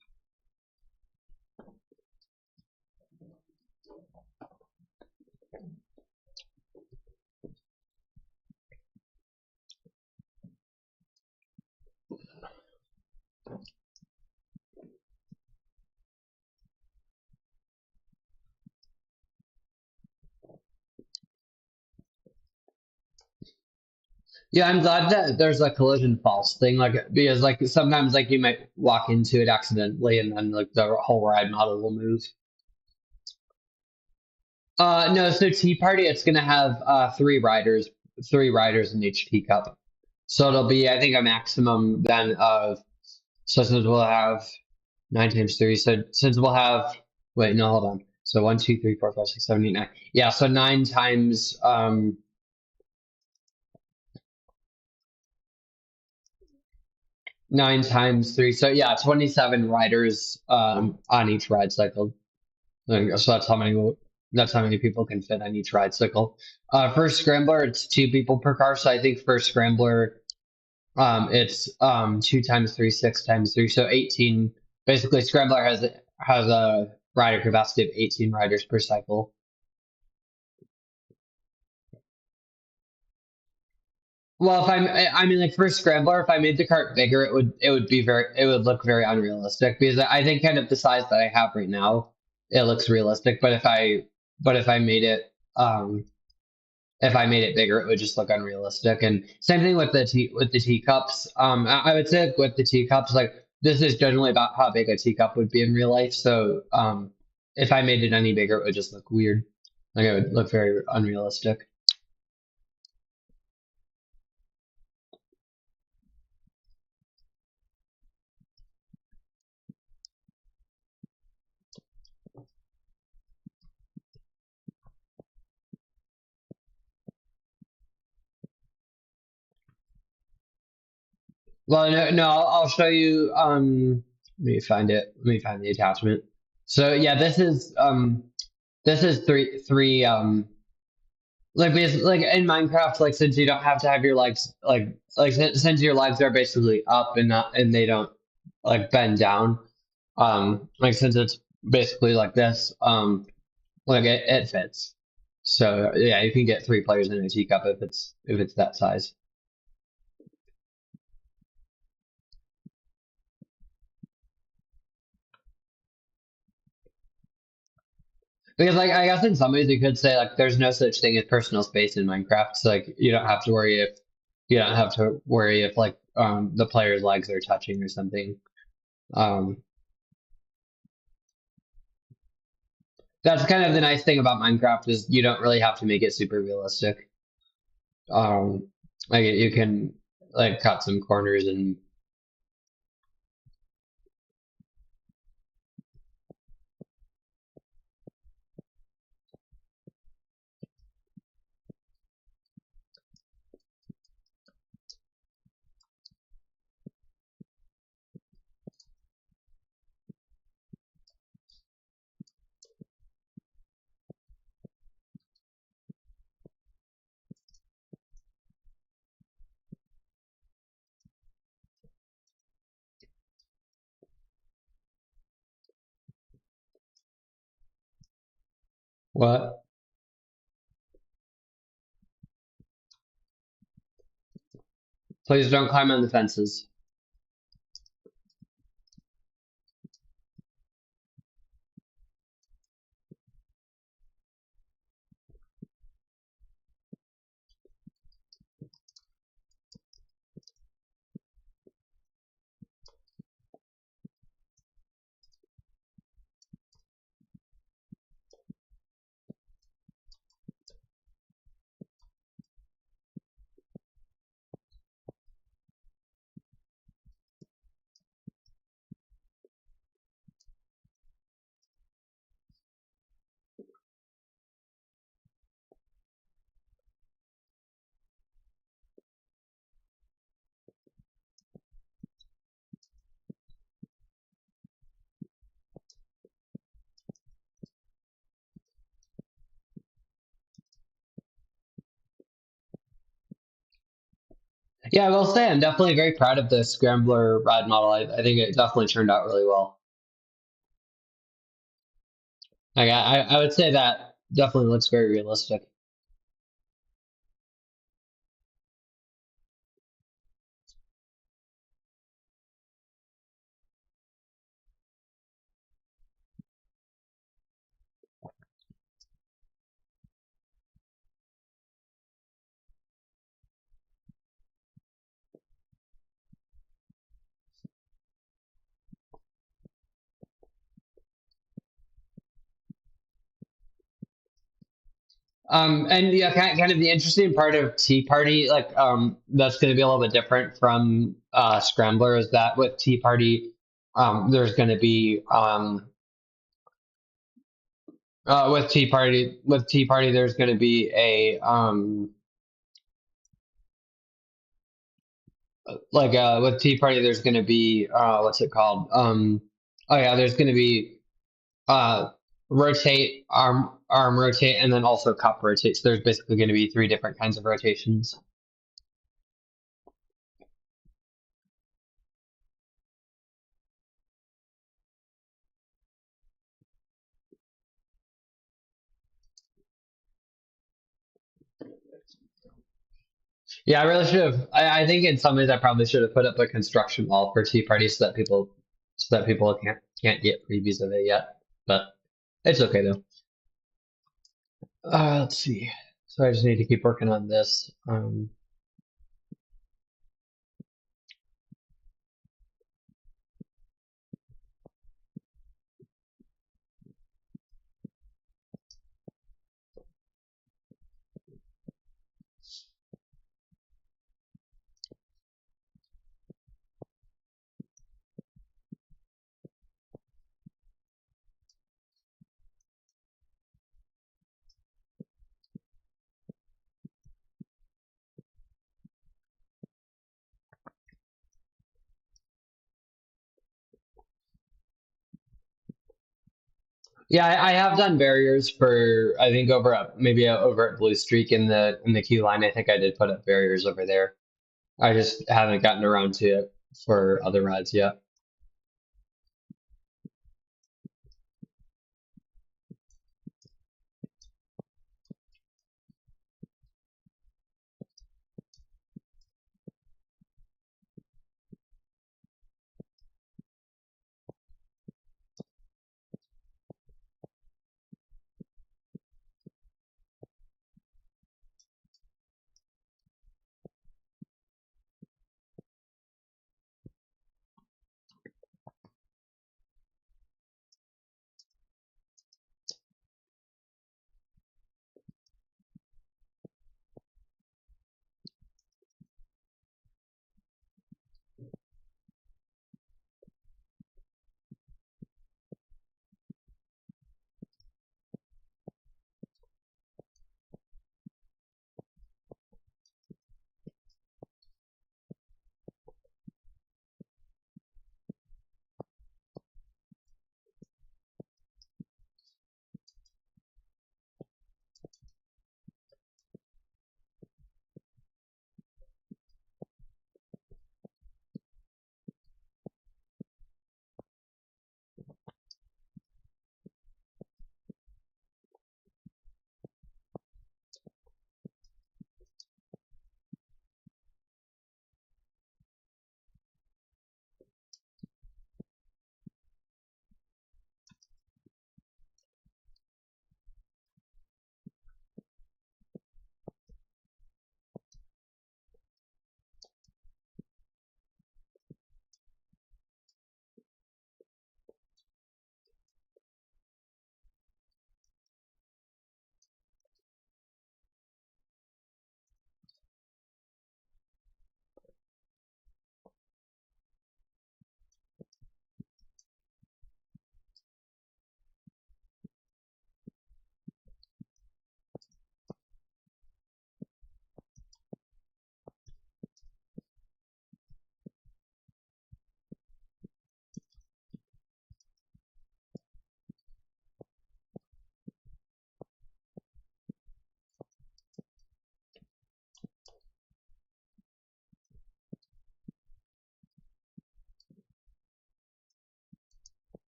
Yeah, I'm glad that there's a collision false thing, like because like sometimes like you might walk into it accidentally and then like the whole ride model will move. No, so Tea Party, it's gonna have three riders in each teacup. So it'll be, I think, a maximum then of, so since we'll have 9 times 3, so since we'll have, wait, no, hold on. So 1, 2, 3, 4, 5, 6, 7, 8, 9. Yeah, so 9 times 3. So yeah, 27 riders on each ride cycle. So that's how many people can fit on each ride cycle. First scrambler, it's 2 people per car. So I think first scrambler, it's 2 times 3, 6 times 3, so 18. Basically, Scrambler has a rider capacity of 18 riders per cycle. Well, if I mean, like for Scrambler, if I made the cart bigger, it would look very unrealistic because I think kind of the size that I have right now, it looks realistic. But if I made it bigger, it would just look unrealistic. And same thing with the teacups. I would say with the teacups, like this is generally about how big a teacup would be in real life. So if I made it any bigger, it would just look weird. Like it would look very unrealistic. Well, no, no, I'll show you. Let me find it. Let me find the attachment. So yeah, this is three like because like in Minecraft, like since you don't have to have your legs since your legs are basically up and not and they don't like bend down, like since it's basically like this, like it fits. So yeah, you can get 3 players in a teacup if it's that size. Because like I guess in some ways you could say like there's no such thing as personal space in Minecraft. So like you don't have to worry if like the player's legs are touching or something. Um, that's kind of the nice thing about Minecraft is you don't really have to make it super realistic. Um, like you can like cut some corners and what? Please don't climb on the fences. Yeah, I will say I'm definitely very proud of the Scrambler ride model. I think it definitely turned out really well. Like I would say that definitely looks very realistic. And yeah, kind of the interesting part of Tea Party, like that's going to be a little bit different from Scrambler, is that with Tea Party, there's going to be with Tea Party, there's going to be a with Tea Party, there's going to be what's it called? Oh yeah, there's going to be uh rotate, arm rotate, and then also cup rotate. So there's basically going to be three different kinds of rotations. Yeah, I really should have. I think in some ways I probably should have put up a construction wall for Tea Party so that people can't get previews of it yet. But it's okay though. Let's see. So I just need to keep working on this. Yeah, I have done barriers for I think over at Blue Streak in the queue line. I think I did put up barriers over there. I just haven't gotten around to it for other rides yet.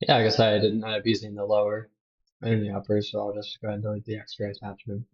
Yeah, I guess I didn't end up using the lower and the upper, so I'll just go ahead and delete the extra attachment.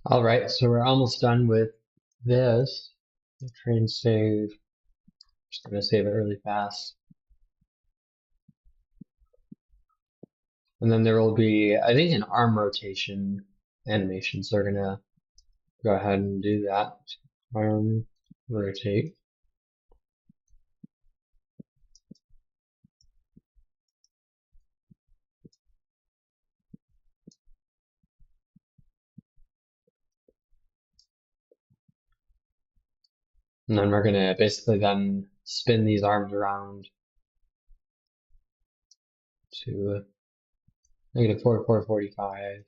All right, so we're almost done with this. Train save. Just gonna save it really fast. And then there will be, I think, an arm rotation animation. So we're gonna go ahead and do that. Arm rotate. And then we're gonna basically then spin these arms around to negative 4,445.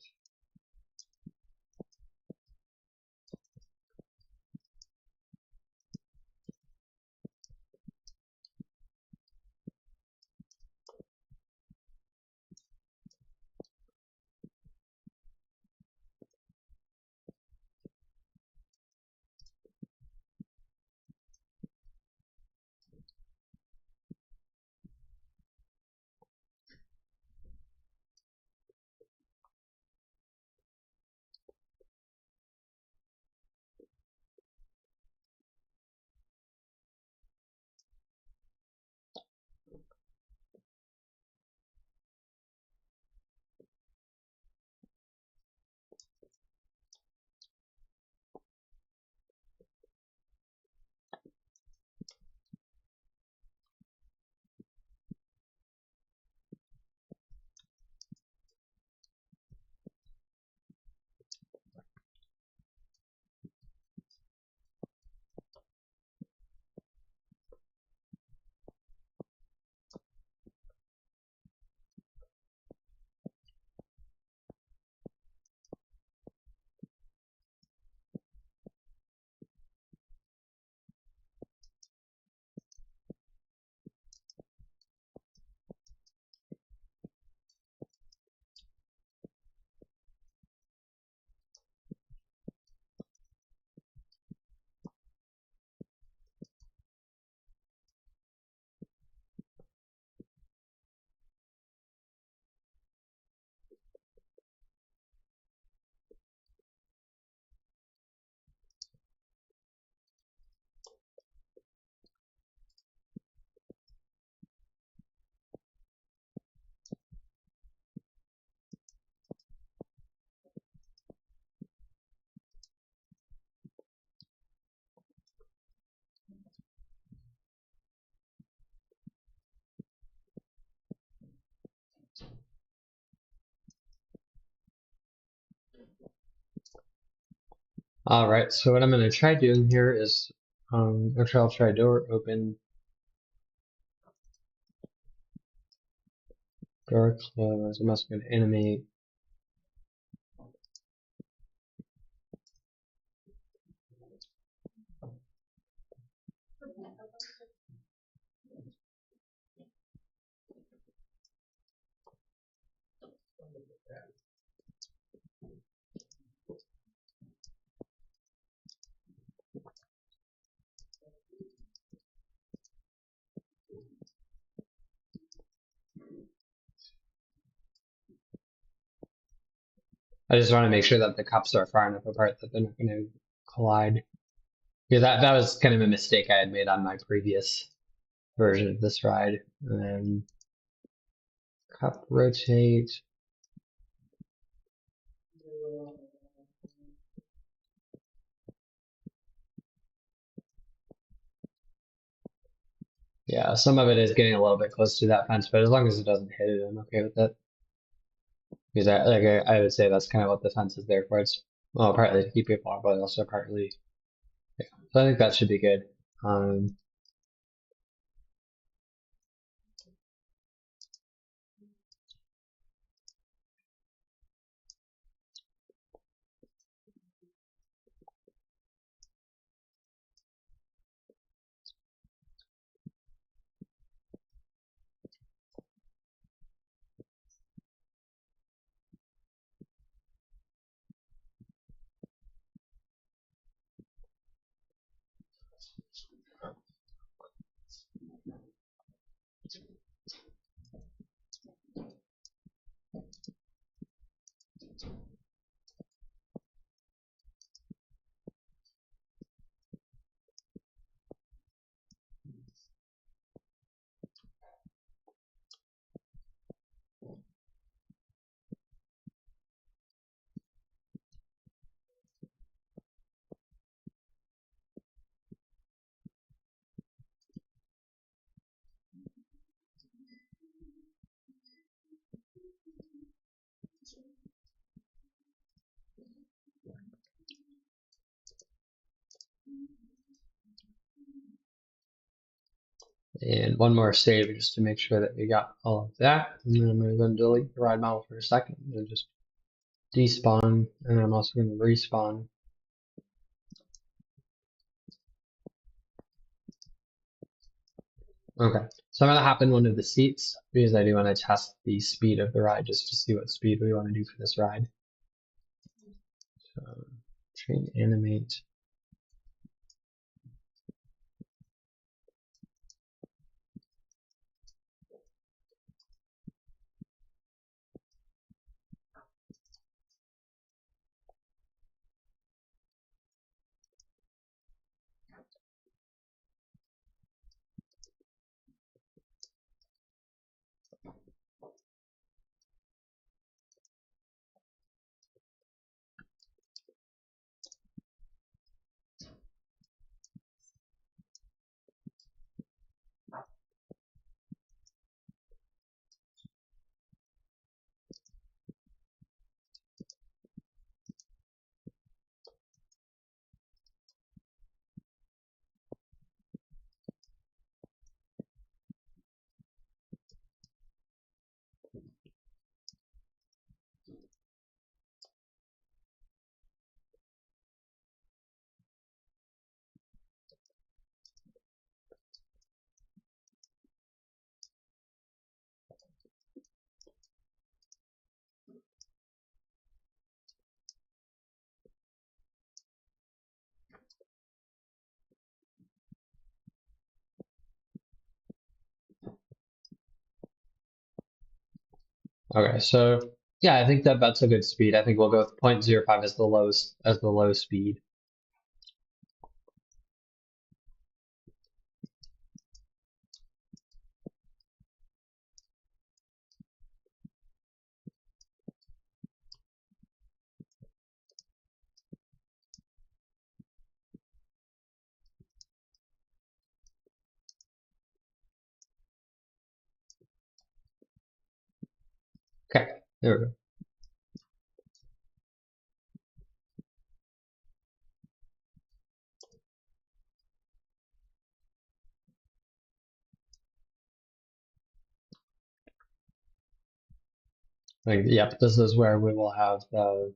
All right, so what I'm gonna try doing here is, actually I'll try door open, door close. I'm also gonna animate. I just want to make sure that the cups are far enough apart that they're not going to collide. Yeah, that was kind of a mistake I had made on my previous version of this ride. Cup rotate. Yeah, some of it is getting a little bit close to that fence, but as long as it doesn't hit it, I'm okay with it. Because I would say that's kind of what the fence is there for. It's, well, partly to keep people off, but also partly, yeah. So I think that should be good. Um, And one more save just to make sure that we got all of that. And then I'm going to go and delete the ride model for a second and just despawn. And I'm also going to respawn. Okay, so I'm going to hop in one of the seats because I do want to test the speed of the ride just to see what speed we want to do for this ride. So, train animate. Okay, so yeah, I think that that's a good speed. I think we'll go with 0.05 as the lowest as the low speed. Okay, there we go. Like, yep, this is where we will have the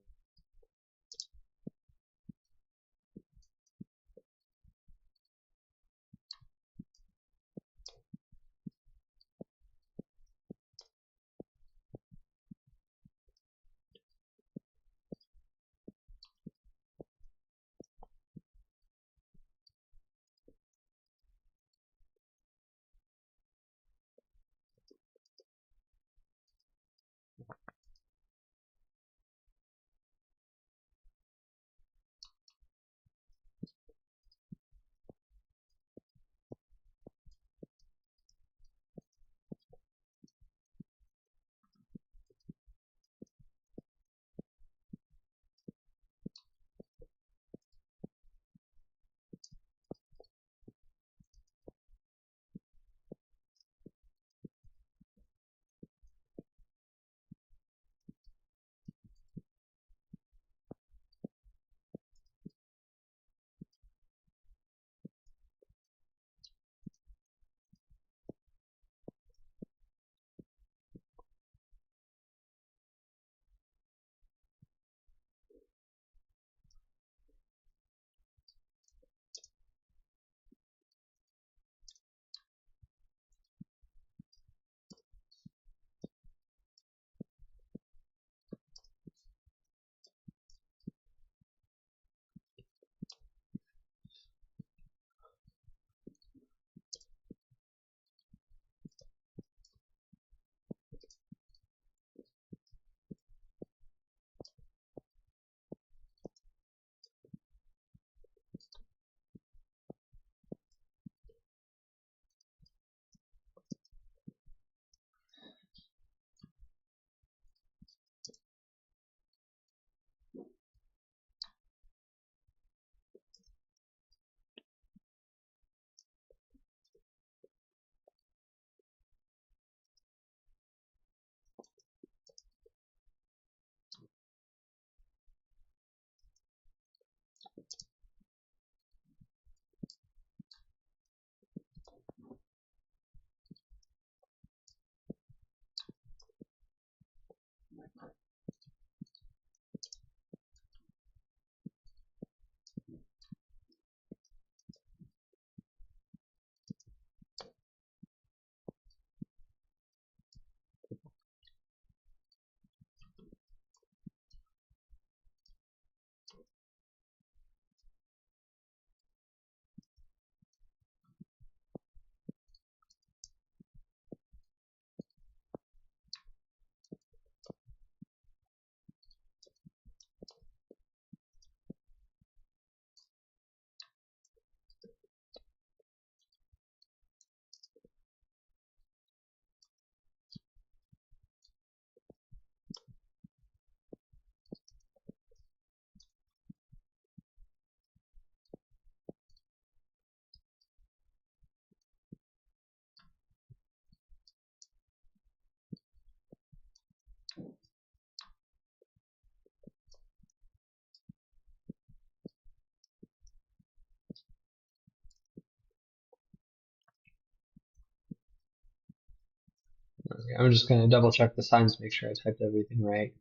I'm just gonna double check the signs, make sure I typed everything right.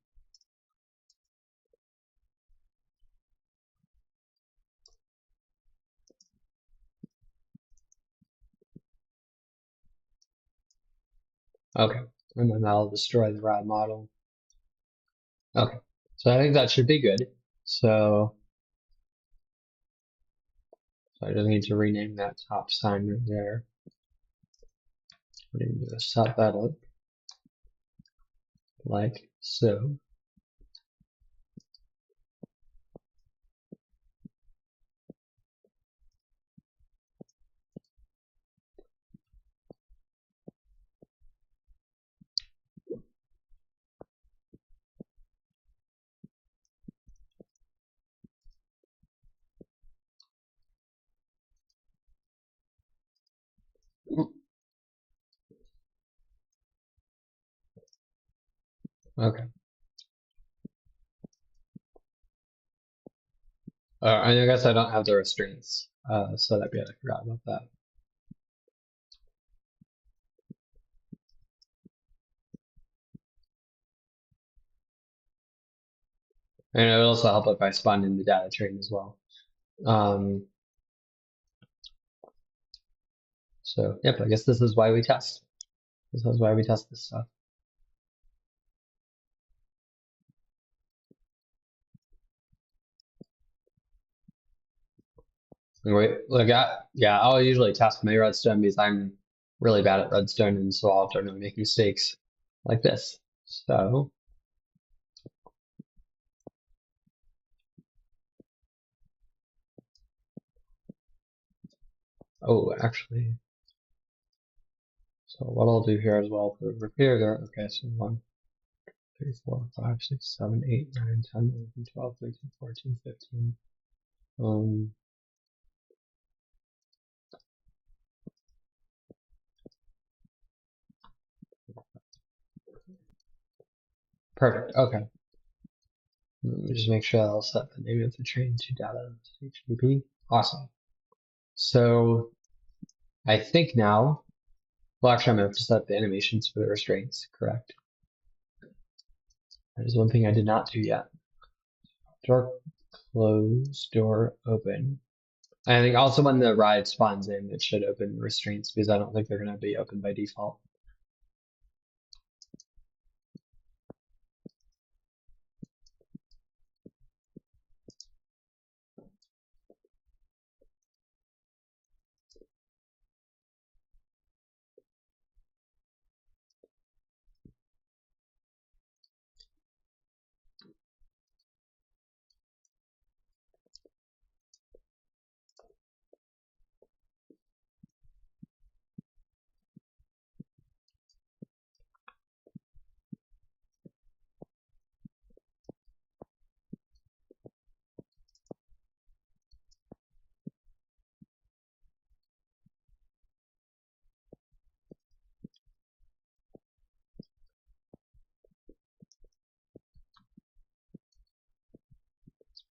Okay, and then that'll destroy the rod model. Okay, so I think that should be good. So I just need to rename that top sign right there. We're going to set that up like so. Okay. And I guess I don't have the restraints set up yet. I forgot about that. And it would also help if I spawned in the data train as well. So, yep, I guess this is why we test. This is why we test this stuff. Wait, look, yeah, I'll usually test my redstone because I'm really bad at redstone, and so I'll often make mistakes like this. So, oh, actually, so what I'll do here as well for repair there. Okay, so 1, 3, 4, 5, 6, 7, 8, 9, 10, 11, 12, 13, 14, 15. Perfect. Okay. Let me just make sure I'll set the name of the train to data HTTP. Awesome. So I think now, well, actually, I'm going to have to set the animations for the restraints, correct? That is one thing I did not do yet. Door close, door open. I think also when the ride spawns in, it should open restraints because I don't think they're going to be open by default.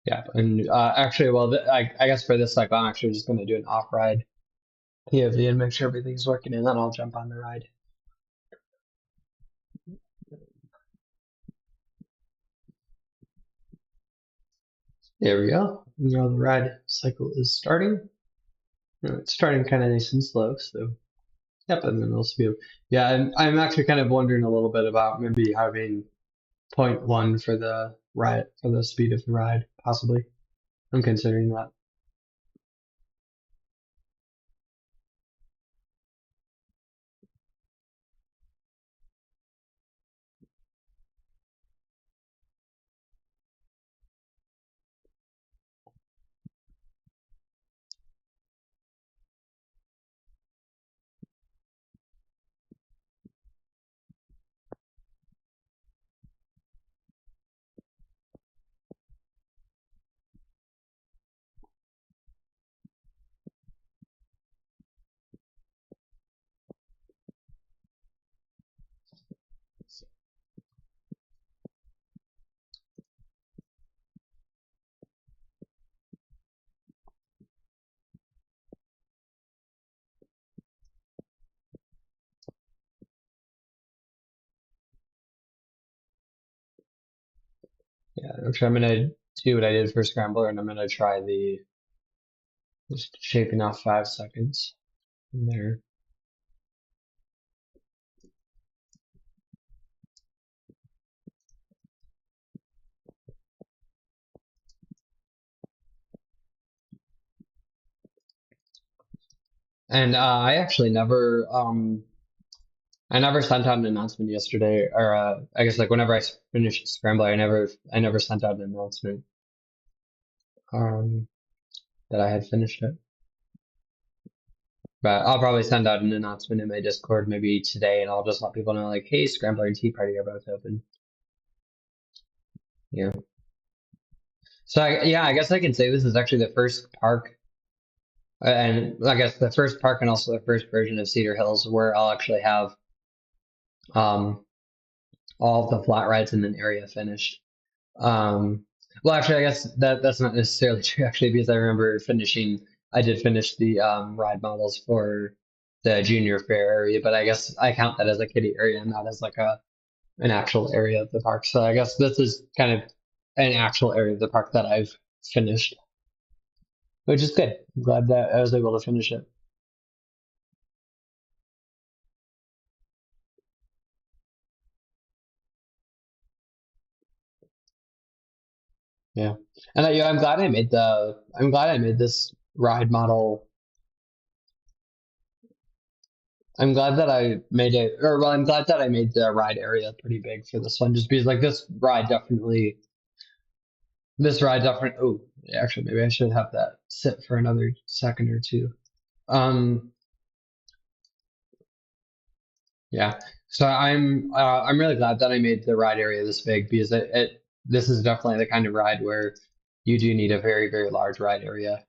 Yeah, and actually, well, I guess for this cycle, I'm actually just going to do an off ride POV and make sure everything's working, and then I'll jump on the ride. There we go. Now the ride cycle is starting. It's starting kind of nice and slow, so yep, and then also be, yeah, I'm actually kind of wondering a little bit about maybe having 0.1 for the ride, for the speed of the ride, possibly. I'm considering that. Yeah, actually, I'm gonna do what I did for Scrambler, and I'm gonna try the just shaving off 5 seconds in there. And I actually I never sent out an announcement yesterday, or I guess like whenever I finished Scrambler, I never sent out an announcement um, that I had finished it. But I'll probably send out an announcement in my Discord maybe today, and I'll just let people know like, hey, Scrambler and Tea Party are about to open. Yeah. So yeah, I guess I can say this is actually the first park, and I guess the first park and also the first version of Cedar Hills where I'll actually have um, all of the flat rides in an area finished. Um, well, actually, I guess that's not necessarily true actually, because I remember I did finish the ride models for the junior fair area, but I guess I count that as a kiddie area and not as like an actual area of the park. So I guess this is kind of an actual area of the park that I've finished, which is good. I'm glad that I was able to finish it. Yeah, and yeah, I'm glad I made this ride model. I'm glad that I made it, or well, I'm glad that I made the ride area pretty big for this one, just because like this ride definitely. Oh, actually, maybe I should have that sit for another second or two. Um, yeah. So I'm really glad that I made the ride area this big because this is definitely the kind of ride where you do need a very large ride area.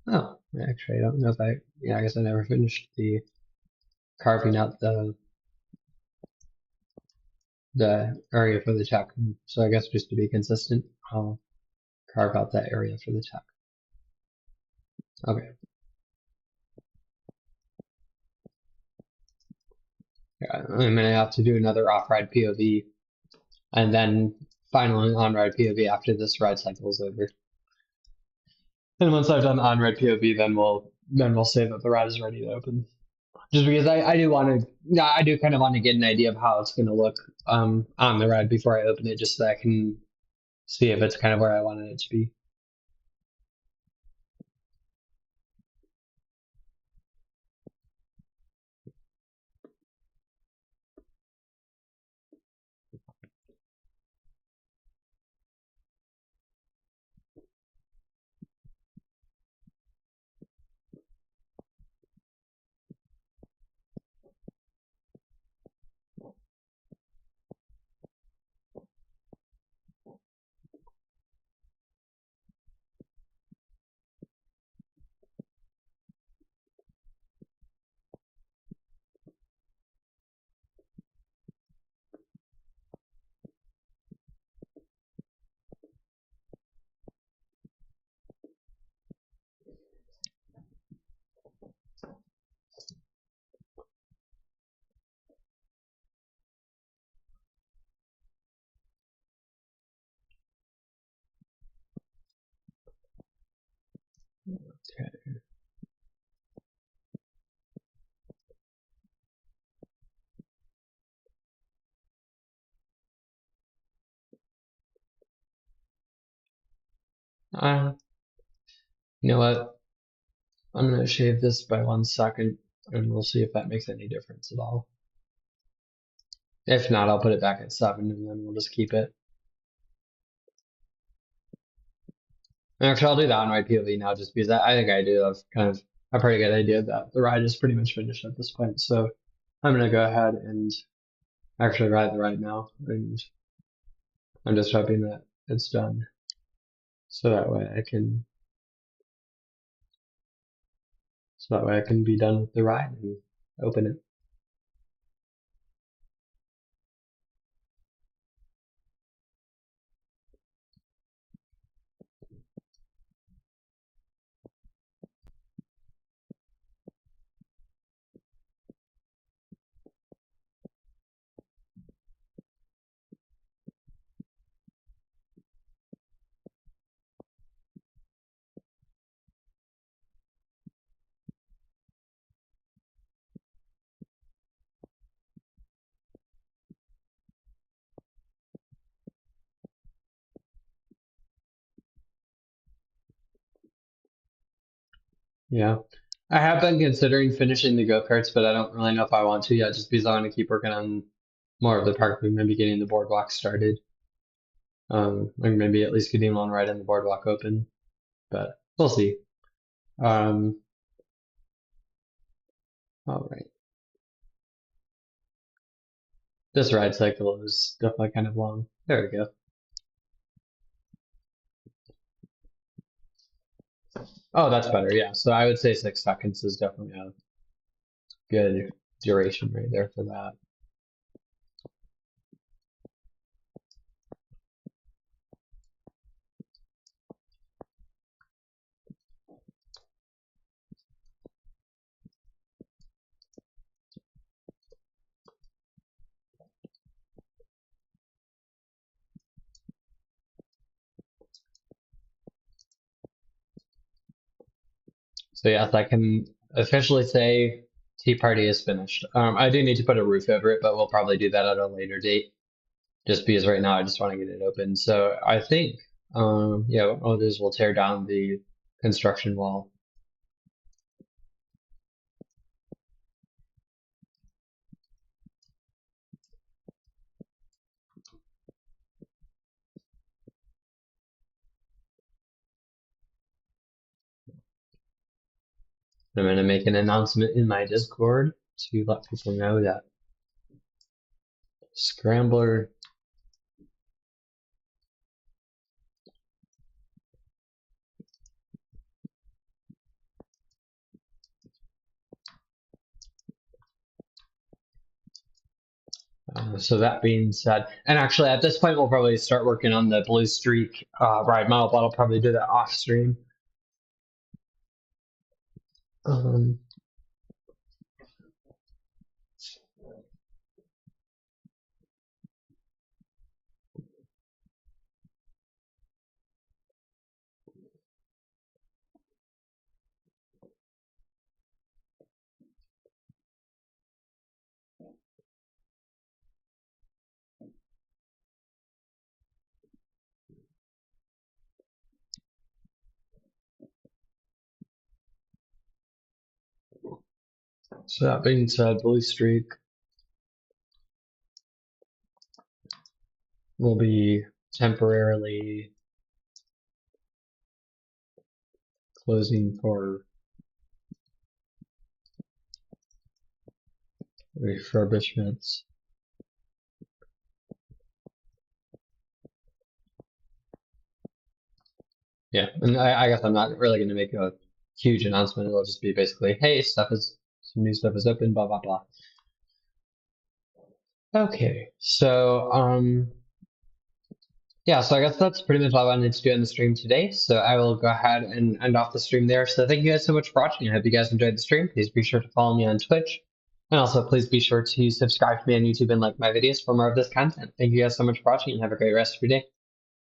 Oh, actually, I don't know if yeah, I guess I never finished the carving out the area for the tech. So I guess just to be consistent, I'll carve out that area for the tech. Okay. Yeah, I'm gonna have to do another off-ride POV and then finally on-ride POV after this ride cycle is over. And once I've done on-ride POV, then we'll say that the ride is ready to open. Just because I do want to, yeah, I do kind of want to get an idea of how it's going to look on the ride before I open it, just so I can see if it's kind of where I wanted it to be. Okay. Uh, you know what? I'm gonna shave this by 1 second, and we'll see if that makes any difference at all. If not, I'll put it back at 7, and then we'll just keep it. And actually, I'll do the on-ride POV now, just because I think I do have kind of a pretty good idea that the ride is pretty much finished at this point. So I'm gonna go ahead and actually ride the ride now, and I'm just hoping that it's done, so that way I can be done with the ride and open it. Yeah. I have been considering finishing the go-karts, but I don't really know if I want to yet, just because I want to keep working on more of the park, maybe getting the boardwalk started. Or maybe at least getting one right on the boardwalk open, but we'll see. Um, all right. This ride cycle is definitely kind of long. There we go. Oh, that's better. Yeah. So I would say 6 seconds is definitely a good duration right there for that. So yes, I can officially say Tea Party is finished. I do need to put a roof over it, but we'll probably do that at a later date, just because right now I just want to get it open. So I think, yeah, what we'll do is we'll tear down the construction wall. I'm going to make an announcement in my Discord to let people know that Scrambler. So that being said, and actually at this point we'll probably start working on the Blue Streak ride model, but I'll probably do that off stream. Um, so that being said, Blue Streak will be temporarily closing for refurbishments. Yeah, and I guess I'm not really going to make a huge announcement. It'll just be basically, hey, some new stuff is open, blah blah blah. Okay, so yeah, so I guess that's pretty much all I wanted to do on the stream today. So I will go ahead and end off the stream there. So thank you guys so much for watching. I hope you guys enjoyed the stream. Please be sure to follow me on Twitch. And also please be sure to subscribe to me on YouTube and like my videos for more of this content. Thank you guys so much for watching and have a great rest of your day.